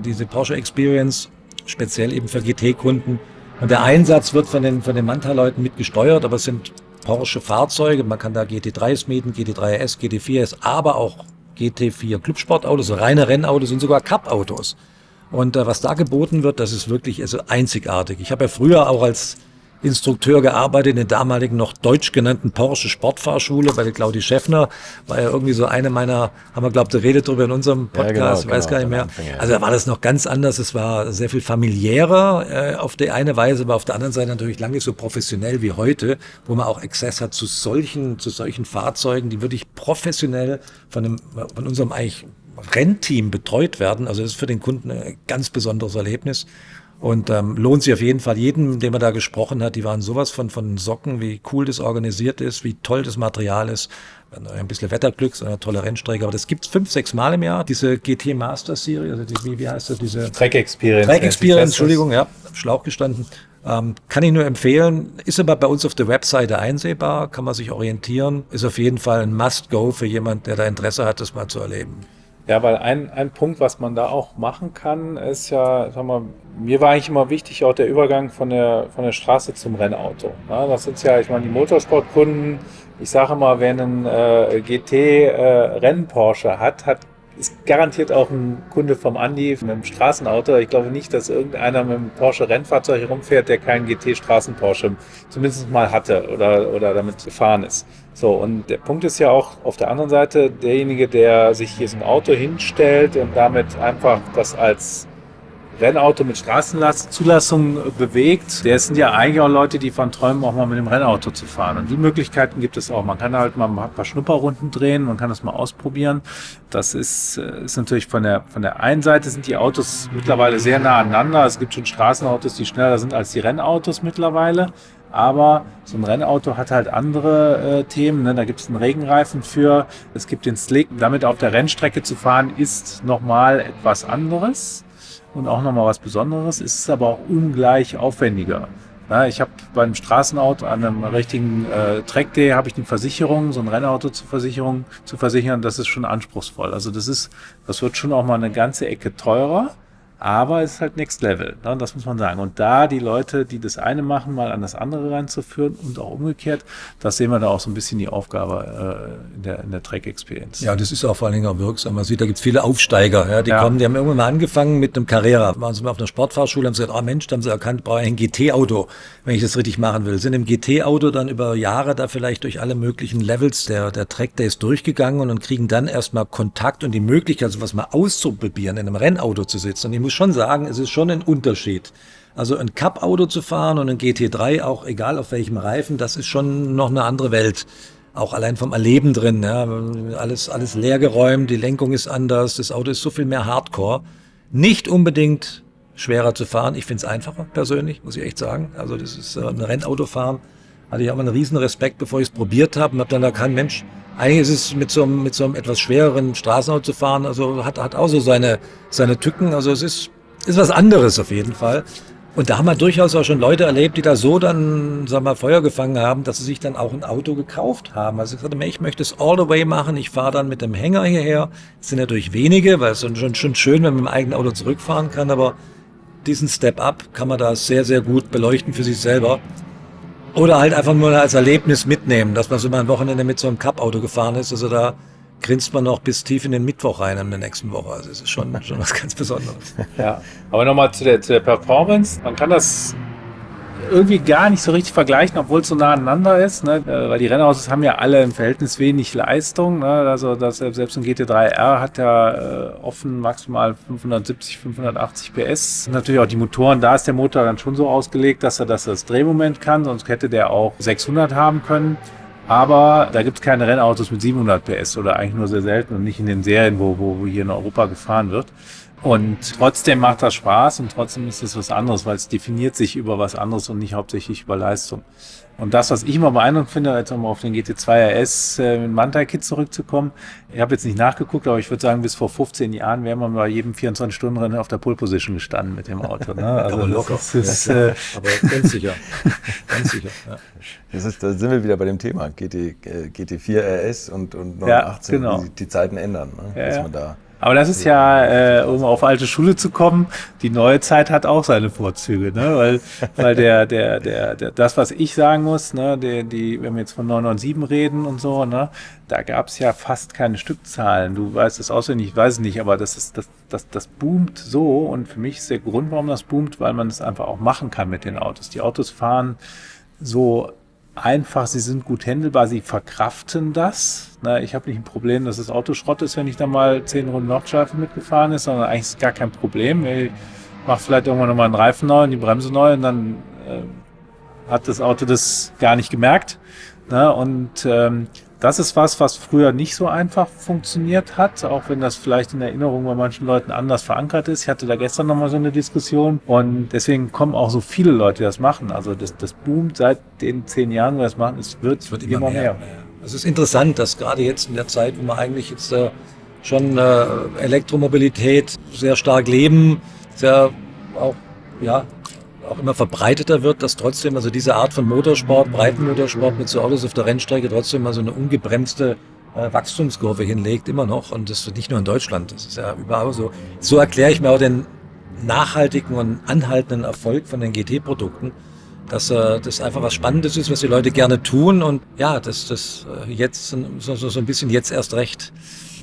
[SPEAKER 1] diese Porsche Experience, speziell eben für GT-Kunden. Und der Einsatz wird von den Manthey-Leuten mitgesteuert, aber es sind Porsche-Fahrzeuge. Man kann da GT3s mieten, GT3 RS, GT4S, aber auch GT4 Clubsportautos, reine Rennautos und sogar Cup-Autos. Und was da geboten wird, das ist wirklich einzigartig. Ich habe ja früher auch als Instrukteur gearbeitet in der damaligen noch deutsch genannten Porsche Sportfahrschule bei der Claudi Schäffner. War ja irgendwie so eine meiner, haben wir glaubt, redet drüber in unserem Podcast, ich weiß gar nicht mehr. Also da war das noch ganz anders. Es war sehr viel familiärer auf die eine Weise, aber auf der anderen Seite natürlich lange nicht so professionell wie heute, wo man auch Access hat zu solchen Fahrzeugen, die wirklich professionell von unserem eigentlich Rennteam betreut werden. Also das ist für den Kunden ein ganz besonderes Erlebnis. Und lohnt sich auf jeden Fall jedem, mit dem man da gesprochen hat. Die waren sowas von Socken, wie cool das organisiert ist, wie toll das Material ist. Ein bisschen Wetterglück, so eine tolle Rennstrecke. Aber das gibt es 5-6 Mal im Jahr, diese GT Master Serie, also wie heißt das? Diese
[SPEAKER 5] Track Experience.
[SPEAKER 1] Track Experience, Entschuldigung, ja, Schlauch gestanden. Kann ich nur empfehlen. Ist aber bei uns auf der Webseite einsehbar, kann man sich orientieren. Ist auf jeden Fall ein Must-Go für jemand, der da Interesse hat, das mal zu erleben.
[SPEAKER 5] Ja, weil ein Punkt, was man da auch machen kann, ist ja, sag mal, mir war eigentlich immer wichtig auch der Übergang von der Straße zum Rennauto. Ja, das sind ja, ich meine, die Motorsportkunden, ich sage mal, wer einen GT-Rennen-Porsche hat, ist garantiert auch ein Kunde vom Andi mit einem Straßenauto. Ich glaube nicht, dass irgendeiner mit einem Porsche-Rennfahrzeug herumfährt, der keinen GT-Straßen-Porsche zumindest mal hatte oder damit gefahren ist. So, und der Punkt ist ja auch auf der anderen Seite, derjenige, der sich hier so ein Auto hinstellt und damit einfach das als Rennauto mit Straßenzulassung bewegt, der sind ja eigentlich auch Leute, die von träumen, auch mal mit dem Rennauto zu fahren. Und die Möglichkeiten gibt es auch. Man kann halt mal ein paar Schnupperrunden drehen, man kann das mal ausprobieren. Das ist natürlich von der einen Seite sind die Autos mittlerweile sehr nah aneinander. Es gibt schon Straßenautos, die schneller sind als die Rennautos mittlerweile. Aber so ein Rennauto hat halt andere Themen. Ne? Da gibt es einen Regenreifen für, es gibt den Slick. Damit auf der Rennstrecke zu fahren, ist nochmal etwas anderes und auch nochmal was Besonderes. Es ist aber auch ungleich aufwendiger. Na, ich habe beim Straßenauto an einem richtigen Trackday habe ich die Versicherung, so ein Rennauto zu versichern, das ist schon anspruchsvoll. Also das wird schon auch mal eine ganze Ecke teurer. Aber es ist halt Next Level, ne? Das muss man sagen. Und da die Leute, die das eine machen, mal an das andere reinzuführen und auch umgekehrt, das sehen wir da auch so ein bisschen die Aufgabe in der Track Experience.
[SPEAKER 1] Ja, das ist auch vor allen Dingen auch wirksam. Man sieht, da gibt es viele Aufsteiger, ja, die haben irgendwann mal angefangen mit einem Carrera. Waren sie mal auf einer Sportfahrschule, haben sie gesagt, Mensch, da haben sie erkannt, brauche ich ein GT-Auto, wenn ich das richtig machen will. Sind im GT-Auto dann über Jahre da vielleicht durch alle möglichen Levels der Trackdays durchgegangen und kriegen dann erstmal Kontakt und die Möglichkeit, sowas mal auszuprobieren, in einem Rennauto zu sitzen. Und ich muss schon sagen, es ist schon ein Unterschied. Also ein Cup-Auto zu fahren und ein GT3, auch egal auf welchem Reifen, das ist schon noch eine andere Welt. Auch allein vom Erleben drin, ja, alles leergeräumt, die Lenkung ist anders, das Auto ist so viel mehr Hardcore. Nicht unbedingt schwerer zu fahren, ich finde es einfacher persönlich, muss ich echt sagen. Also das ist ein Rennauto fahren, hatte ich auch mal einen riesen Respekt, bevor ich es probiert habe und habe dann erkannt, Mensch, eigentlich ist es mit so einem etwas schwereren Straßenauto zu fahren, also hat auch so seine Tücken, also es ist was anderes auf jeden Fall. Und da haben wir durchaus auch schon Leute erlebt, die da so dann, sagen wir mal, Feuer gefangen haben, dass sie sich dann auch ein Auto gekauft haben. Also ich sagte mir, ich möchte es all the way machen, ich fahre dann mit dem Hänger hierher. Es sind natürlich wenige, weil es ist schon schön, wenn man mit dem eigenen Auto zurückfahren kann, aber diesen Step-Up kann man da sehr, sehr gut beleuchten für sich selber. Oder halt einfach nur als Erlebnis mitnehmen, dass man so mal ein Wochenende mit so einem Cup-Auto gefahren ist. Also da grinst man noch bis tief in den Mittwoch rein in der nächsten Woche. Also es ist schon was ganz Besonderes.
[SPEAKER 5] Ja, aber nochmal zu der Performance. Man kann das irgendwie gar nicht so richtig vergleichen, obwohl es so nah aneinander ist, ne? Weil die Rennautos haben ja alle im Verhältnis wenig Leistung, ne? Also selbst ein GT3R hat ja offen maximal 570, 580 PS. Natürlich auch die Motoren, da ist der Motor dann schon so ausgelegt, dass er das Drehmoment kann, sonst hätte der auch 600 haben können. Aber da gibt es keine Rennautos mit 700 PS oder eigentlich nur sehr selten und nicht in den Serien, wo hier in Europa gefahren wird. Und trotzdem macht das Spaß und trotzdem ist es was anderes, weil es definiert sich über was anderes und nicht hauptsächlich über Leistung. Und das, was ich immer beeindruckend finde, jetzt nochmal auf den GT2 RS mit Manthey-Kit zurückzukommen, ich habe jetzt nicht nachgeguckt, aber ich würde sagen, bis vor 15 Jahren wäre man bei jedem 24-Stunden-Rennen auf der Pole-Position gestanden mit dem Auto. Ne? Also
[SPEAKER 1] aber locker. Aber ganz sicher. Ganz sicher, ja.
[SPEAKER 4] Da sind wir wieder bei dem Thema GT4 RS und 918,
[SPEAKER 5] ja, genau.
[SPEAKER 4] Die Zeiten ändern. Ne?
[SPEAKER 5] Ja,
[SPEAKER 4] dass man da
[SPEAKER 5] aber das ist ja, um auf alte Schule zu kommen, die neue Zeit hat auch seine Vorzüge, ne? Weil das, was ich sagen muss, ne, wenn wir jetzt von 997 reden und so, ne, da gab es ja fast keine Stückzahlen. Du weißt es auswendig, ich weiß es nicht, aber das boomt so und für mich ist der Grund, warum das boomt, weil man es einfach auch machen kann mit den Autos. Die Autos fahren so einfach, sie sind gut handelbar, sie verkraften das. Na, ich habe nicht ein Problem, dass das Auto Schrott ist, wenn ich da mal 10 Runden Nordschleife mitgefahren ist, sondern eigentlich ist es gar kein Problem. Ich mache vielleicht irgendwann nochmal einen Reifen neu und die Bremse neu und dann hat das Auto das gar nicht gemerkt. Na, und das ist was früher nicht so einfach funktioniert hat, auch wenn das vielleicht in Erinnerung bei manchen Leuten anders verankert ist. Ich hatte da gestern nochmal so eine Diskussion und deswegen kommen auch so viele Leute, die das machen. Also das boomt seit den 10 Jahren, wo wir das machen, es wird immer mehr.
[SPEAKER 1] Es ist interessant, dass gerade jetzt in der Zeit, wo wir eigentlich jetzt schon Elektromobilität sehr stark leben, sehr auch immer verbreiteter wird, dass trotzdem also diese Art von Motorsport, Breitenmotorsport mit so Autos auf der Rennstrecke trotzdem mal so eine ungebremste Wachstumskurve hinlegt, immer noch. Und das nicht nur in Deutschland, das ist ja überall so. So erkläre ich mir auch den nachhaltigen und anhaltenden Erfolg von den GT-Produkten, dass das einfach was Spannendes ist, was die Leute gerne tun und ja, das jetzt so ein bisschen jetzt erst recht.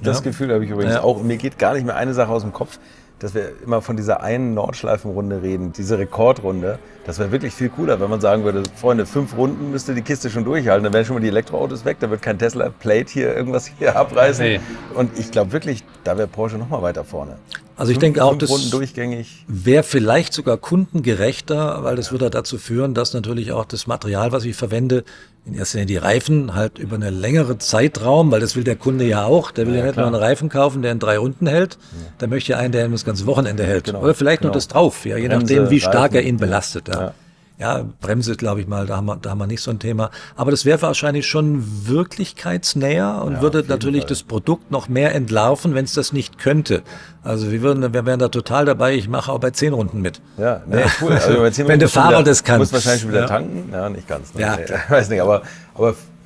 [SPEAKER 4] Das Gefühl habe ich übrigens auch. Und mir geht gar nicht mehr eine Sache aus dem Kopf, dass wir immer von dieser einen Nordschleifenrunde reden, diese Rekordrunde. Das wäre wirklich viel cooler, wenn man sagen würde, Freunde, 5 Runden müsste die Kiste schon durchhalten, dann wären schon mal die Elektroautos weg, da wird kein Tesla Plate hier irgendwas hier abreißen. Nee. Und ich glaube wirklich, da wäre Porsche noch mal weiter vorne.
[SPEAKER 1] Also ich denke auch, das
[SPEAKER 4] durchgängig
[SPEAKER 1] wäre vielleicht sogar kundengerechter, weil das würde dazu führen, dass natürlich auch das Material, was ich verwende, in erster Linie die Reifen, halt über eine längere Zeitraum, weil das will der Kunde ja auch, der will ja nicht nur einen Reifen kaufen, der in 3 Runden hält, der möchte ja einen, der das ganze Wochenende hält. Genau, oder vielleicht noch das drauf, ja, je nachdem, wie stark er ihn belastet. Ja. Ja, Bremse, glaube ich mal, da haben wir nicht so ein Thema. Aber das wäre wahrscheinlich schon wirklichkeitsnäher und würde natürlich das Produkt noch mehr entlarven, wenn es das nicht könnte. Also wir wären da total dabei. Ich mache auch bei 10 Runden mit.
[SPEAKER 4] Ja, nee, cool. Also bei 10
[SPEAKER 1] wenn der Fahrer
[SPEAKER 4] wieder,
[SPEAKER 1] das kann.
[SPEAKER 4] Muss wahrscheinlich schon wieder tanken. Ja, nicht ganz. Ne?
[SPEAKER 1] Ja,
[SPEAKER 4] nee, weiß nicht, aber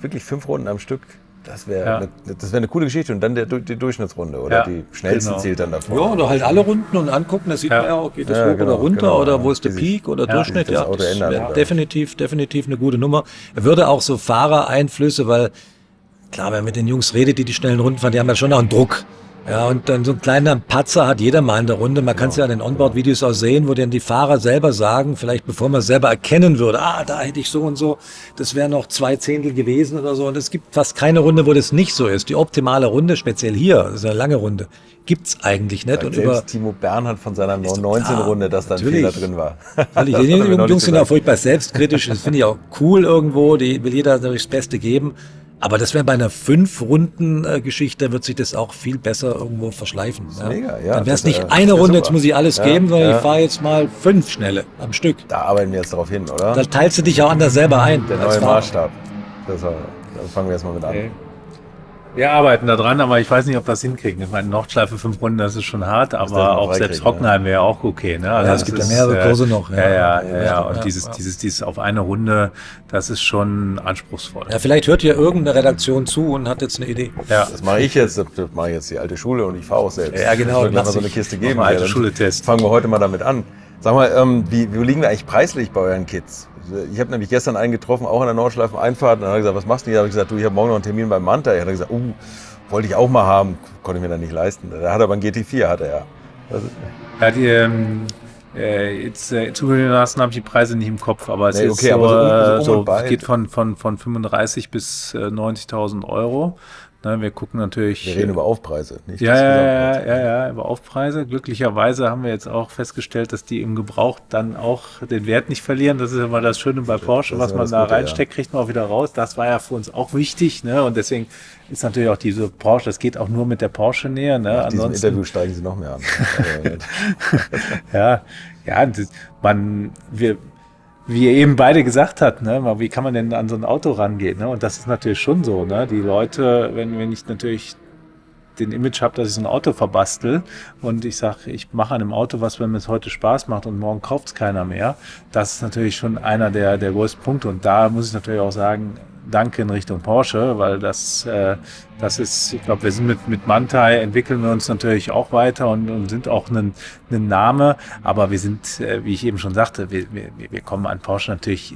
[SPEAKER 4] wirklich 5 Runden am Stück. Das wäre eine coole Geschichte. Und dann die Durchschnittsrunde oder die schnellste zählt dann davor.
[SPEAKER 1] Ja, oder halt alle Runden und angucken, da sieht man ja auch, geht das hoch oder runter oder wo ist der Peak oder Durchschnitt. Ja, das wäre definitiv eine gute Nummer. Er würde auch so Fahrereinflüsse, weil klar, wenn man mit den Jungs redet, die schnellen Runden fahren, die haben ja schon auch einen Druck. Ja, und dann so ein kleiner Patzer hat jeder mal in der Runde. Man kann es ja in den Onboard-Videos auch sehen, wo dann die Fahrer selber sagen, vielleicht bevor man es selber erkennen würde, da hätte ich so und so, das wäre noch 2 Zehntel gewesen oder so. Und es gibt fast keine Runde, wo das nicht so ist. Die optimale Runde, speziell hier, das ist eine lange Runde, gibt's eigentlich nicht. Und
[SPEAKER 4] selbst Timo Bernhard von seiner 19-Runde, dass da ein Fehler drin war.
[SPEAKER 1] Die Jungs sind auch furchtbar selbstkritisch. Das finde ich auch cool irgendwo. Die will jeder natürlich das Beste geben. Aber das wäre bei einer 5-Runden-Geschichte, wird sich das auch viel besser irgendwo verschleifen. Ja.
[SPEAKER 4] Mega, ja.
[SPEAKER 1] Dann wäre es nicht eine Runde, jetzt muss ich alles geben, sondern ich fahre jetzt mal 5 schnelle am Stück.
[SPEAKER 4] Da arbeiten wir jetzt darauf hin, oder?
[SPEAKER 1] Da teilst du dich auch anders selber ein.
[SPEAKER 4] Der neue Maßstab. Da fangen wir jetzt mal mit an.
[SPEAKER 5] Okay. Wir arbeiten da dran, aber ich weiß nicht, ob wir das hinkriegen. Ich meine, Nordschleife 5 Runden, das ist schon hart, aber auch selbst Hockenheim wäre ja auch okay. Ne? Also
[SPEAKER 1] es gibt ja mehrere Kurse noch.
[SPEAKER 5] Ja. Und dieses auf eine Runde, das ist schon anspruchsvoll.
[SPEAKER 1] Ja, vielleicht hört hier irgendeine Redaktion zu und hat jetzt eine Idee.
[SPEAKER 4] Ja. Das mache ich jetzt. Das mache ich jetzt die alte Schule und ich fahre auch selbst.
[SPEAKER 1] Ja, genau.
[SPEAKER 4] Ich mal so eine Kiste geben.
[SPEAKER 5] Alte Schule-Test.
[SPEAKER 4] Fangen wir heute mal damit an. Sag mal, wie liegen wir eigentlich preislich bei euren Kids? Ich habe nämlich gestern einen getroffen, auch an der Nordschleifen-Einfahrt. Und dann hat er gesagt, was machst du hier? Da habe ich gesagt, ich habe morgen noch einen Termin beim Manta. Er hat gesagt, wollte ich auch mal haben. Konnte ich mir dann nicht leisten. Da hat er aber einen GT4, hat er ja.
[SPEAKER 5] Jetzt zugelassen habe ich die Preise nicht im Kopf, aber es ist es geht von 35 bis 90.000 Euro. Wir gucken natürlich.
[SPEAKER 4] Wir reden über Aufpreise, nicht
[SPEAKER 5] über Aufpreise. Glücklicherweise haben wir jetzt auch festgestellt, dass die im Gebrauch dann auch den Wert nicht verlieren. Das ist immer das Schöne bei Porsche, was man da reinsteckt, kriegt man auch wieder raus. Das war ja für uns auch wichtig, ne? Und deswegen ist natürlich auch diese Porsche, das geht auch nur mit der Porsche-Nähe. Ne?
[SPEAKER 4] Nach diesem Interview steigen sie noch mehr
[SPEAKER 5] an. Wie ihr eben beide gesagt habt, ne, wie kann man denn an so ein Auto rangehen? Ne? Und das ist natürlich schon so. Ne? Die Leute, wenn ich natürlich den Image habe, dass ich so ein Auto verbastel und ich sage, ich mache an einem Auto was, wenn mir es heute Spaß macht und morgen kauft es keiner mehr, das ist natürlich schon einer der größten Punkte. Und da muss ich natürlich auch sagen, danke in Richtung Porsche, weil das ist, ich glaube, wir sind mit Manthey, entwickeln wir uns natürlich auch weiter und sind auch ein Name, aber wir sind, wie ich eben schon sagte, wir kommen an Porsche natürlich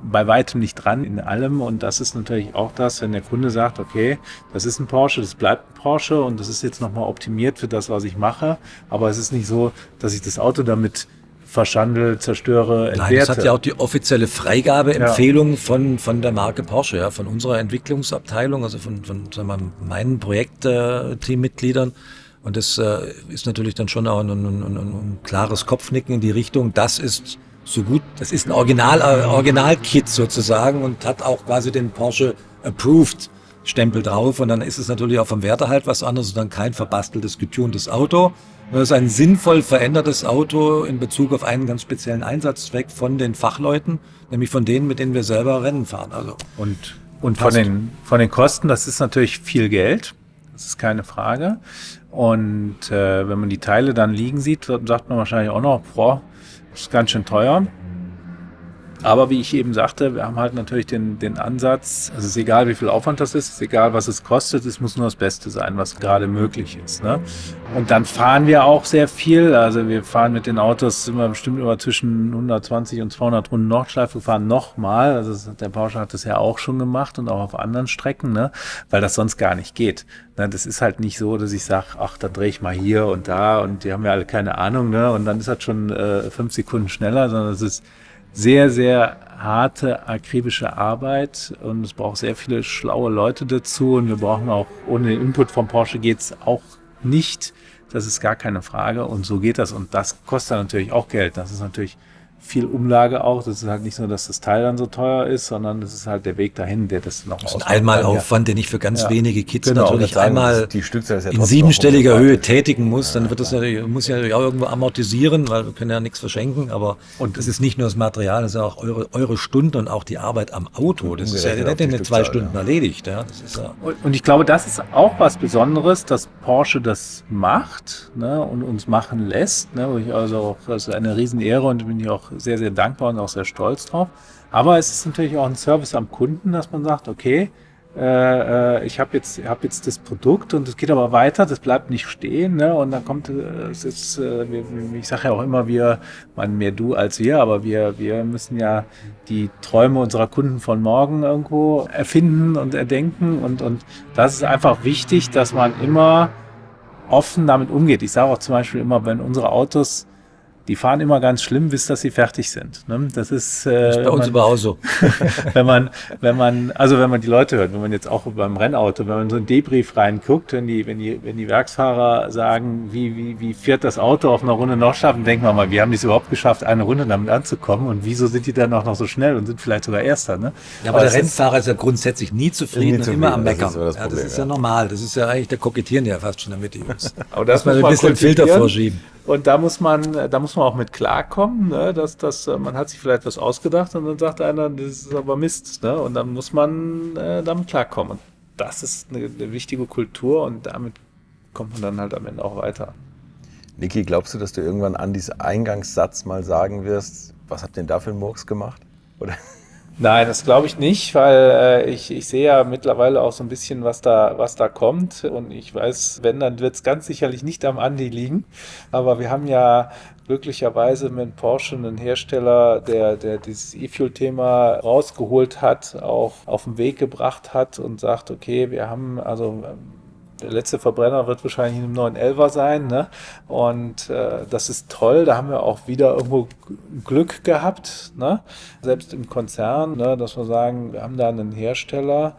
[SPEAKER 5] bei weitem nicht dran in allem und das ist natürlich auch das, wenn der Kunde sagt, okay, das ist ein Porsche, das bleibt ein Porsche und das ist jetzt nochmal optimiert für das, was ich mache, aber es ist nicht so, dass ich das Auto damit verschandel, zerstöre, entwerte.
[SPEAKER 1] Nein, das hat ja auch die offizielle Freigabeempfehlung von der Marke Porsche, ja, von unserer Entwicklungsabteilung, also von sagen wir mal, meinen Projektteammitgliedern. Und das ist natürlich dann schon auch ein klares Kopfnicken in die Richtung, das ist so gut, das ist ein Original-Kit sozusagen und hat auch quasi den Porsche Approved Stempel drauf und dann ist es natürlich auch vom Werte halt was anderes und dann kein verbasteltes, getuntes Auto. Das ist ein sinnvoll verändertes Auto in Bezug auf einen ganz speziellen Einsatzzweck von den Fachleuten, nämlich von denen, mit denen wir selber Rennen fahren. Also
[SPEAKER 5] und von den Kosten, das ist natürlich viel Geld, das ist keine Frage. Und wenn man die Teile dann liegen sieht, dann sagt man wahrscheinlich auch noch, das ist ganz schön teuer. Aber wie ich eben sagte, wir haben halt natürlich den Ansatz, es ist egal, wie viel Aufwand das ist egal, was es kostet, es muss nur das Beste sein, was gerade möglich ist. Ne? Und dann fahren wir auch sehr viel, also wir fahren mit den Autos immer bestimmt immer zwischen 120 und 200 Runden Nordschleife, fahren nochmal, also der Porsche hat das ja auch schon gemacht und auch auf anderen Strecken, ne? Weil das sonst gar nicht geht. Ne? Das ist halt nicht so, dass ich sage, ach, dann drehe ich mal hier und da und die haben ja alle keine Ahnung, ne? Und dann ist das schon 5 Sekunden schneller, sondern es ist sehr, sehr harte, akribische Arbeit und es braucht sehr viele schlaue Leute dazu und wir brauchen auch, ohne den Input von Porsche geht's auch nicht, das ist gar keine Frage und so geht das und das kostet natürlich auch Geld, das ist natürlich viel Umlage auch. Das ist halt nicht nur, dass das Teil dann so teuer ist, sondern das ist halt der Weg dahin, der das noch
[SPEAKER 1] Das ist ein Einmalaufwand, den ich für ganz wenige Kids
[SPEAKER 5] Genau,
[SPEAKER 1] natürlich einmal
[SPEAKER 4] die Stückzahl ist ja
[SPEAKER 1] in
[SPEAKER 4] trotzdem
[SPEAKER 1] siebenstelliger
[SPEAKER 4] auch
[SPEAKER 1] Höhe tätigen muss. Dann wird das natürlich, muss ja natürlich auch irgendwo amortisieren, weil wir können ja nichts verschenken. Aber
[SPEAKER 5] Und
[SPEAKER 1] das ist nicht nur das Material, das ist ja auch eure Stunden und auch die Arbeit am Auto. Das ist ja
[SPEAKER 4] Umgerechnet
[SPEAKER 1] nicht
[SPEAKER 4] auf die
[SPEAKER 1] in 2
[SPEAKER 4] Stückzahl,
[SPEAKER 1] Stunden erledigt. Ja, das ist ja
[SPEAKER 5] Und ich glaube, das ist auch was Besonderes, dass Porsche das macht, ne, und uns machen lässt. Ne, wo ich also auch, das ist eine Riesenehre und bin ich auch sehr, sehr dankbar und auch sehr stolz drauf. Aber es ist natürlich auch ein Service am Kunden, dass man sagt, okay, ich habe jetzt das Produkt und es geht aber weiter, das bleibt nicht stehen, ne? Und dann kommt es ist, ich sage ja auch immer, mehr du als wir, aber wir müssen ja die Träume unserer Kunden von morgen irgendwo erfinden und erdenken und das ist einfach wichtig, dass man immer offen damit umgeht. Ich sage auch zum Beispiel immer, wenn unsere Autos, die fahren immer ganz schlimm, bis dass sie fertig sind. Ne? Das ist
[SPEAKER 1] bei uns aber auch so.
[SPEAKER 5] wenn man die Leute hört, wenn man jetzt auch beim Rennauto, wenn man so einen Debrief reinguckt, wenn die Werksfahrer sagen, wie fährt das Auto auf einer Runde Nordschleife, denkt man mal, wie haben die es überhaupt geschafft, eine Runde damit anzukommen und wieso sind die dann auch noch so schnell und sind vielleicht sogar Erster, ne?
[SPEAKER 1] Ja, aber der Rennfahrer ist ja grundsätzlich nie zufrieden und immer am Meckern.
[SPEAKER 4] Das ist
[SPEAKER 1] Das ist ja normal. Das ist ja eigentlich, der kokettieren ja fast schon damit, die Jungs.
[SPEAKER 5] Aber das
[SPEAKER 1] muss man ein bisschen Filter vorschieben.
[SPEAKER 5] Und da muss man auch mit klarkommen, ne? dass man hat sich vielleicht was ausgedacht und dann sagt einer, das ist aber Mist, ne? Und dann muss man damit klarkommen. Und das ist eine wichtige Kultur und damit kommt man dann halt am Ende auch weiter.
[SPEAKER 4] Niki, glaubst du, dass du irgendwann an diesem Eingangssatz mal sagen wirst, was habt ihr denn da für einen Murks gemacht? Oder?
[SPEAKER 5] Nein, das glaube ich nicht, weil ich sehe ja mittlerweile auch so ein bisschen, was da kommt. Und ich weiß, wenn, dann wird es ganz sicherlich nicht am Andi liegen. Aber wir haben ja glücklicherweise mit Porsche einen Hersteller, der dieses E-Fuel-Thema rausgeholt hat, auch auf den Weg gebracht hat und sagt, okay, wir haben also... Der letzte Verbrenner wird wahrscheinlich in einem 911er sein, ne? Und das ist toll. Da haben wir auch wieder irgendwo Glück gehabt, ne? Selbst im Konzern, ne? Dass wir sagen, wir haben da einen Hersteller,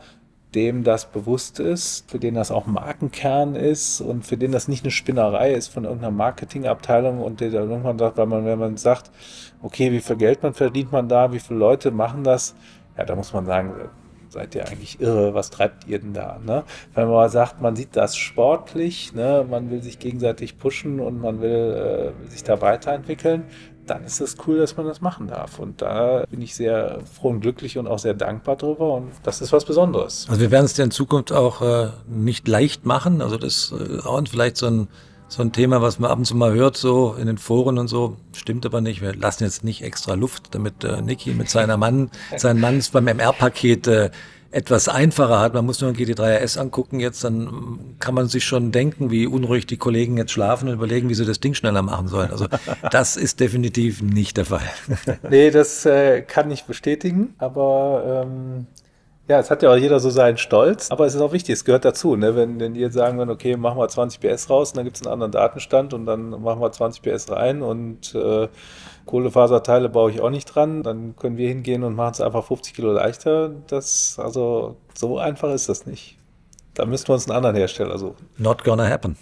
[SPEAKER 5] dem das bewusst ist, für den das auch Markenkern ist und für den das nicht eine Spinnerei ist von irgendeiner Marketingabteilung und der dann irgendwann sagt, wenn man sagt, okay, wie viel Geld verdient man da, wie viele Leute machen das, ja, da muss man sagen, seid ihr eigentlich irre, was treibt ihr denn da? Ne? Wenn man mal sagt, man sieht das sportlich, ne? Man will sich gegenseitig pushen und man will sich da weiterentwickeln, dann ist es cool, dass man das machen darf. Und da bin ich sehr froh und glücklich und auch sehr dankbar drüber und das ist was Besonderes.
[SPEAKER 1] Also wir werden es dir in Zukunft auch nicht leicht machen. Also das ist auch vielleicht so ein Thema, was man ab und zu mal hört, so in den Foren und so, stimmt aber nicht. Wir lassen jetzt nicht extra Luft, damit Niki mit seinem Mann es beim MR-Paket etwas einfacher hat. Man muss nur ein GT3 RS angucken jetzt, dann kann man sich schon denken, wie unruhig die Kollegen jetzt schlafen und überlegen, wie sie das Ding schneller machen sollen. Also das ist definitiv nicht der Fall.
[SPEAKER 5] Nee, das kann ich bestätigen, aber ja, es hat ja auch jeder so seinen Stolz, aber es ist auch wichtig, es gehört dazu, ne? Wenn die jetzt sagen würden, okay, machen wir 20 PS raus und dann gibt es einen anderen Datenstand und dann machen wir 20 PS rein und Kohlefaserteile baue ich auch nicht dran, dann können wir hingehen und machen es einfach 50 Kilo leichter. Also so einfach ist das nicht. Da müssten wir uns einen anderen Hersteller suchen.
[SPEAKER 1] Not gonna happen.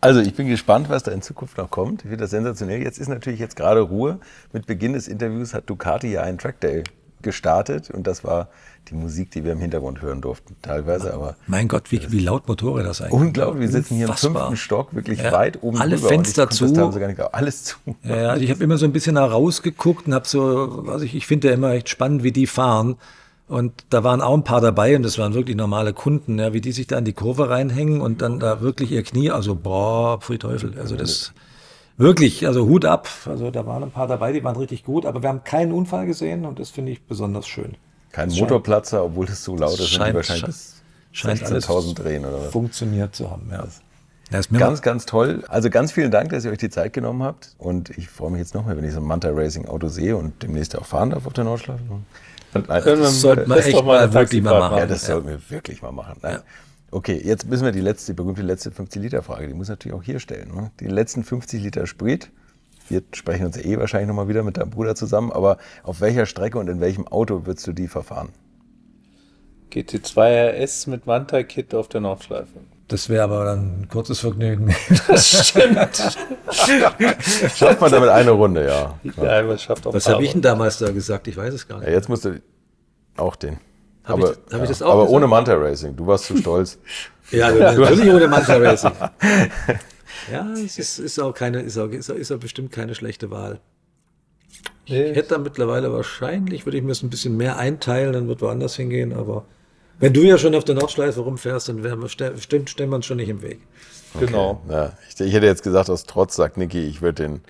[SPEAKER 4] Also ich bin gespannt, was da in Zukunft noch kommt. Ich finde das sensationell. Jetzt ist natürlich jetzt gerade Ruhe. Mit Beginn des Interviews hat Ducati ja einen Trackday gestartet und das war die Musik, die wir im Hintergrund hören durften, teilweise. Aber
[SPEAKER 1] mein Gott, wie laut Motorräder das eigentlich.
[SPEAKER 4] Unglaublich, wir sitzen hier im 5. Stock, wirklich weit oben
[SPEAKER 1] alle
[SPEAKER 4] drüber.
[SPEAKER 1] Fenster zu.
[SPEAKER 4] Gar nicht, alles zu.
[SPEAKER 1] Ja, also ich habe immer so ein bisschen herausgeguckt und habe so, also ich finde ja immer echt spannend, wie die fahren. Und da waren auch ein paar dabei und das waren wirklich normale Kunden, ja, wie die sich da in die Kurve reinhängen und dann da wirklich ihr Knie, also boah, pfui Teufel, also das wirklich, also Hut ab. Also da waren ein paar dabei, die waren richtig gut, aber wir haben keinen Unfall gesehen und das finde ich besonders schön.
[SPEAKER 4] Kein Motorplatzer, obwohl es so laut ist, sind die wahrscheinlich bis 16.000 drehen oder was?
[SPEAKER 1] Funktioniert zu haben, ja.
[SPEAKER 4] Das ist ganz, ganz toll. Also ganz vielen Dank, dass ihr euch die Zeit genommen habt und ich freue mich jetzt noch mehr, wenn ich so ein Manta Racing Auto sehe und demnächst auch fahren darf auf der Nordschleife.
[SPEAKER 1] Das sollten wir echt mal wirklich mal machen.
[SPEAKER 4] Ja, das sollten wir wirklich mal machen. Ja. Okay, jetzt müssen wir die berühmte letzte 50-Liter-Frage, die muss ich natürlich auch hier stellen. Ne? Die letzten 50 Liter Sprit, wir sprechen uns ja wahrscheinlich nochmal wieder mit deinem Bruder zusammen, aber auf welcher Strecke und in welchem Auto würdest du die verfahren?
[SPEAKER 5] GT2 RS mit Manta-Kit auf der Nordschleife.
[SPEAKER 1] Das wäre aber dann ein kurzes Vergnügen.
[SPEAKER 5] Das stimmt.
[SPEAKER 4] Schafft man damit eine Runde, ja.
[SPEAKER 5] Ja, man schafft auch
[SPEAKER 1] Was habe ich denn damals da gesagt? Ich weiß es gar nicht.
[SPEAKER 4] Ja, jetzt musst du auch den.
[SPEAKER 1] Hab ich das auch
[SPEAKER 4] aber
[SPEAKER 1] gesagt?
[SPEAKER 4] ohne Manta Racing. Du warst zu stolz.
[SPEAKER 1] Ja, natürlich ohne Manta Racing. Ja, es ist auch bestimmt keine schlechte Wahl. Ich hätte da mittlerweile wahrscheinlich, würde ich mir es ein bisschen mehr einteilen, dann wird woanders hingehen, aber wenn du ja schon auf der Nordschleife rumfährst, dann stellen wir uns schon nicht im Weg.
[SPEAKER 4] Okay.
[SPEAKER 5] Genau.
[SPEAKER 4] Ja, ich hätte jetzt gesagt, aus Trotz sagt Niki, ich würde den,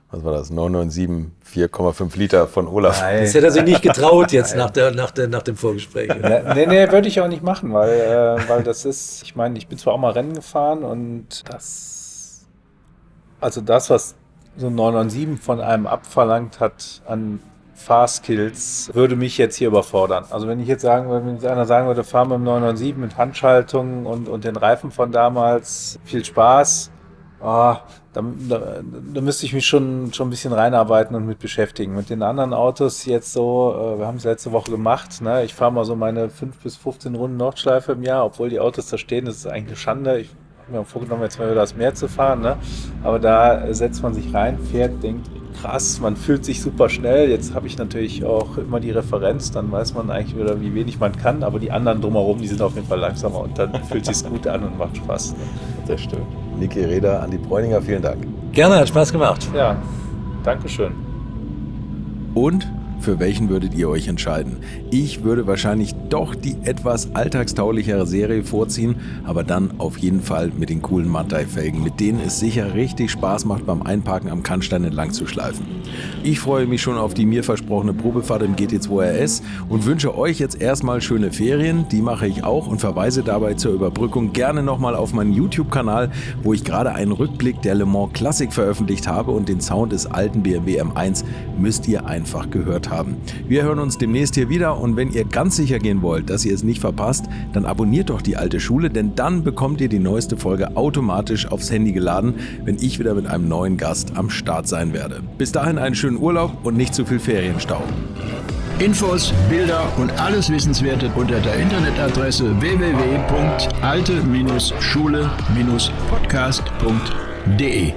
[SPEAKER 4] was war das, 997 4,5 Liter von Olaf.
[SPEAKER 1] Das hätte er sich nicht getraut jetzt nach dem Vorgespräch.
[SPEAKER 5] Nee, würde ich auch nicht machen, weil das ist, ich meine, ich bin zwar auch mal Rennen gefahren und das, was so ein 997 von einem abverlangt hat an Fahrskills, würde mich jetzt hier überfordern. Also wenn jetzt einer sagen würde, fahren wir im 997 mit Handschaltung und den Reifen von damals, viel Spaß, da müsste ich mich schon ein bisschen reinarbeiten und mit beschäftigen. Mit den anderen Autos jetzt so, wir haben es letzte Woche gemacht, ne? Ich fahre mal so meine 5 bis 15 Runden Nordschleife im Jahr, obwohl die Autos da stehen, das ist eigentlich eine Schande. Ich habe mir vorgenommen, jetzt mal wieder das Meer zu fahren, ne? Aber da setzt man sich rein, fährt, denkt, krass, man fühlt sich super schnell. Jetzt habe ich natürlich auch immer die Referenz, dann weiß man eigentlich wieder, wie wenig man kann, aber die anderen drumherum, die sind auf jeden Fall langsamer und dann fühlt es sich gut an und macht Spaß. Ne?
[SPEAKER 4] Das stimmt. Niki Reda, Andi Bräuninger, vielen Dank.
[SPEAKER 1] Gerne, hat Spaß gemacht.
[SPEAKER 5] Ja, Dankeschön.
[SPEAKER 3] Und für welchen würdet ihr euch entscheiden? Ich würde wahrscheinlich doch die etwas alltagstaulichere Serie vorziehen, aber dann auf jeden Fall mit den coolen Manthey-Felgen, mit denen es sicher richtig Spaß macht, beim Einparken am Kannstein entlang zu schleifen. Ich freue mich schon auf die mir versprochene Probefahrt im GT2 RS und wünsche euch jetzt erstmal schöne Ferien, die mache ich auch und verweise dabei zur Überbrückung gerne nochmal auf meinen YouTube-Kanal, wo ich gerade einen Rückblick der Le Mans Classic veröffentlicht habe und den Sound des alten BMW M1 müsst ihr einfach gehört haben. Wir hören uns demnächst hier wieder und wenn ihr ganz sicher gehen wollt, dass ihr es nicht verpasst, dann abonniert doch die alte Schule, denn dann bekommt ihr die neueste Folge automatisch aufs Handy geladen, wenn ich wieder mit einem neuen Gast am Start sein werde. Bis dahin einen schönen Urlaub und nicht zu viel Ferienstau.
[SPEAKER 2] Infos, Bilder und alles Wissenswerte unter der Internetadresse www.alte-schule-podcast.de